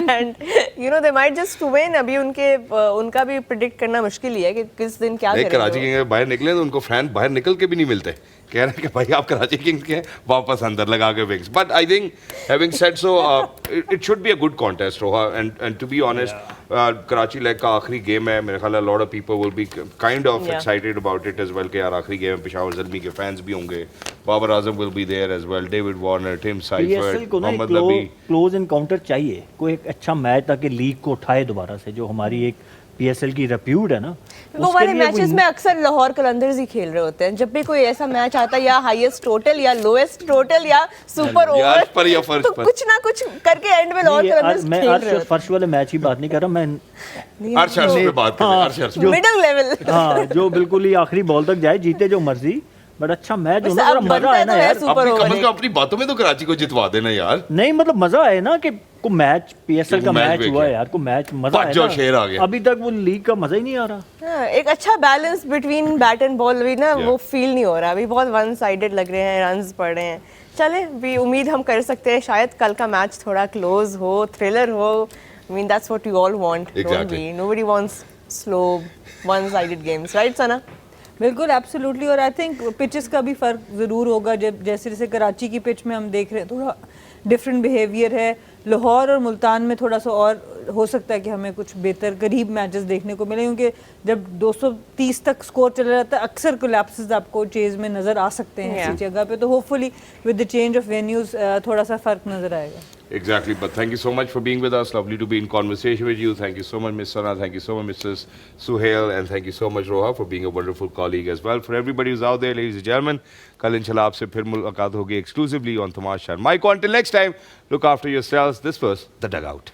C: and you know they might just win। अभी उनका भी प्रिडिक्ट करना मुश्किल ही है कि किस दिन क्या
A: नहीं, कराची
C: करेंगे।
A: किंग्स बाहर निकले तो उनको फैन बाहर निकल के भी नहीं मिलते, कह रहे हैं कि भाई आप कराची किंग्स के हैं, वापस अंदर लगा के wings. But I think having said so it should be a good contest Roha. And to be honest Karachi leg का आखिरी गेम है, मेरे ख्याल lot of people will be kind of
C: Yeah.
A: Excited about it as well कि यार आखिरी game में पेशावर जल्मी के फैंस भी होंगे। Babar Azam will be there as well, David Warner, Tim
B: PSL
A: Seifert,
B: को ना
A: मोहम्मद नबी।
B: क्लोज एनकाउंटर चाहिए, कोई एक अच्छा मैच ताकि लीग को उठाए दोबारा से, जो हमारी एक पीएसएल की रेप्यूट है ना।
C: वो वाले मैचेस में अक्सर लाहौर कलंदर्स ही खेल रहे होते हैं। जब भी कोई ऐसा मैच आता है, या हाईएस्ट टोटल या लोएस्ट टोटल या सुपर
A: या
C: ओवर,
A: अर्श पर या फर्श
C: तो
A: पर।
C: कुछ ना कुछ करके एंड में लाहौर कलंदर्स
B: मैं
C: खेल रहे
B: अर्श और
C: होते
B: फर्श वाले मैच की बात नहीं कर रहा मैं।
A: अर्श पे बात करें,
B: हाँ,
A: अर्श
C: हैं। Middle level.
B: हाँ, जो बिल्कुल ही आखिरी बॉल तक जाए, जीते जो मर्जी, बट अच्छा मैच
C: वैसे
B: होना,
C: अब
B: जरा मजा
C: बनता
B: आए
C: है
B: ना
C: तो है
B: यार।
C: सुपर ओवर
A: कम से
C: एक।
A: कम अपनी बातों में तो कराची को जितवा देना यार।
B: नहीं मतलब मजा आए ना कि को मैच पीएसएल
A: कि
B: का
A: मैच
B: मैच
A: देखे।
B: हुआ है यार, को मैच मजा
A: भज
B: आया
A: जाओ,
B: ना।
A: शेर आ गया।
B: अभी तक वो लीग का मजा ही नहीं आ रहा।
C: हाँ, एक अच्छा balance between bat and ball भी ना वो फील नहीं हो रहा। अभी बहुत वन साइडेड लग रहे हैं, रन्स पड़ रहे हैं। चले भी उम्मीद हम कर सकते हैं शायद कल का मैच थोड़ा क्लोज हो, थ्रिलर हो। I mean that's what you all want, don't
A: Exactly.
C: We? Nobody wants slow one sided games, right Sana?
D: बिल्कुल एब्सोल्युटली। और आई थिंक पिचेस का भी फ़र्क ज़रूर होगा। जब जैसे जैसे कराची की पिच में हम देख रहे हैं थोड़ा डिफरेंट बिहेवियर है। लाहौर और मुल्तान में थोड़ा सा और हो सकता है कि हमें कुछ बेहतर करीब मैचेस देखने को मिले, क्योंकि जब 230 तक स्कोर चला जाता है अक्सर कोलैप्सेस आपको चेज में नज़र आ सकते हैं
C: Yeah.
D: इसी जगह पे। तो hopefully with the change of venues थोड़ा सा फ़र्क नज़र आएगा।
A: Exactly, but thank you so much for being with us. Lovely to be in conversation with you. Thank you so much, Miss Sana. Thank you so much, Mrs. Suhail, and thank you so much, Roha, for being a wonderful colleague as well. For everybody who's out there, ladies and gentlemen, कल इंशाल्लाह आपसे फिर मुलाकात होगी exclusively on Tamash Shah. Mike, until next time, look after yourselves. This was The Dugout.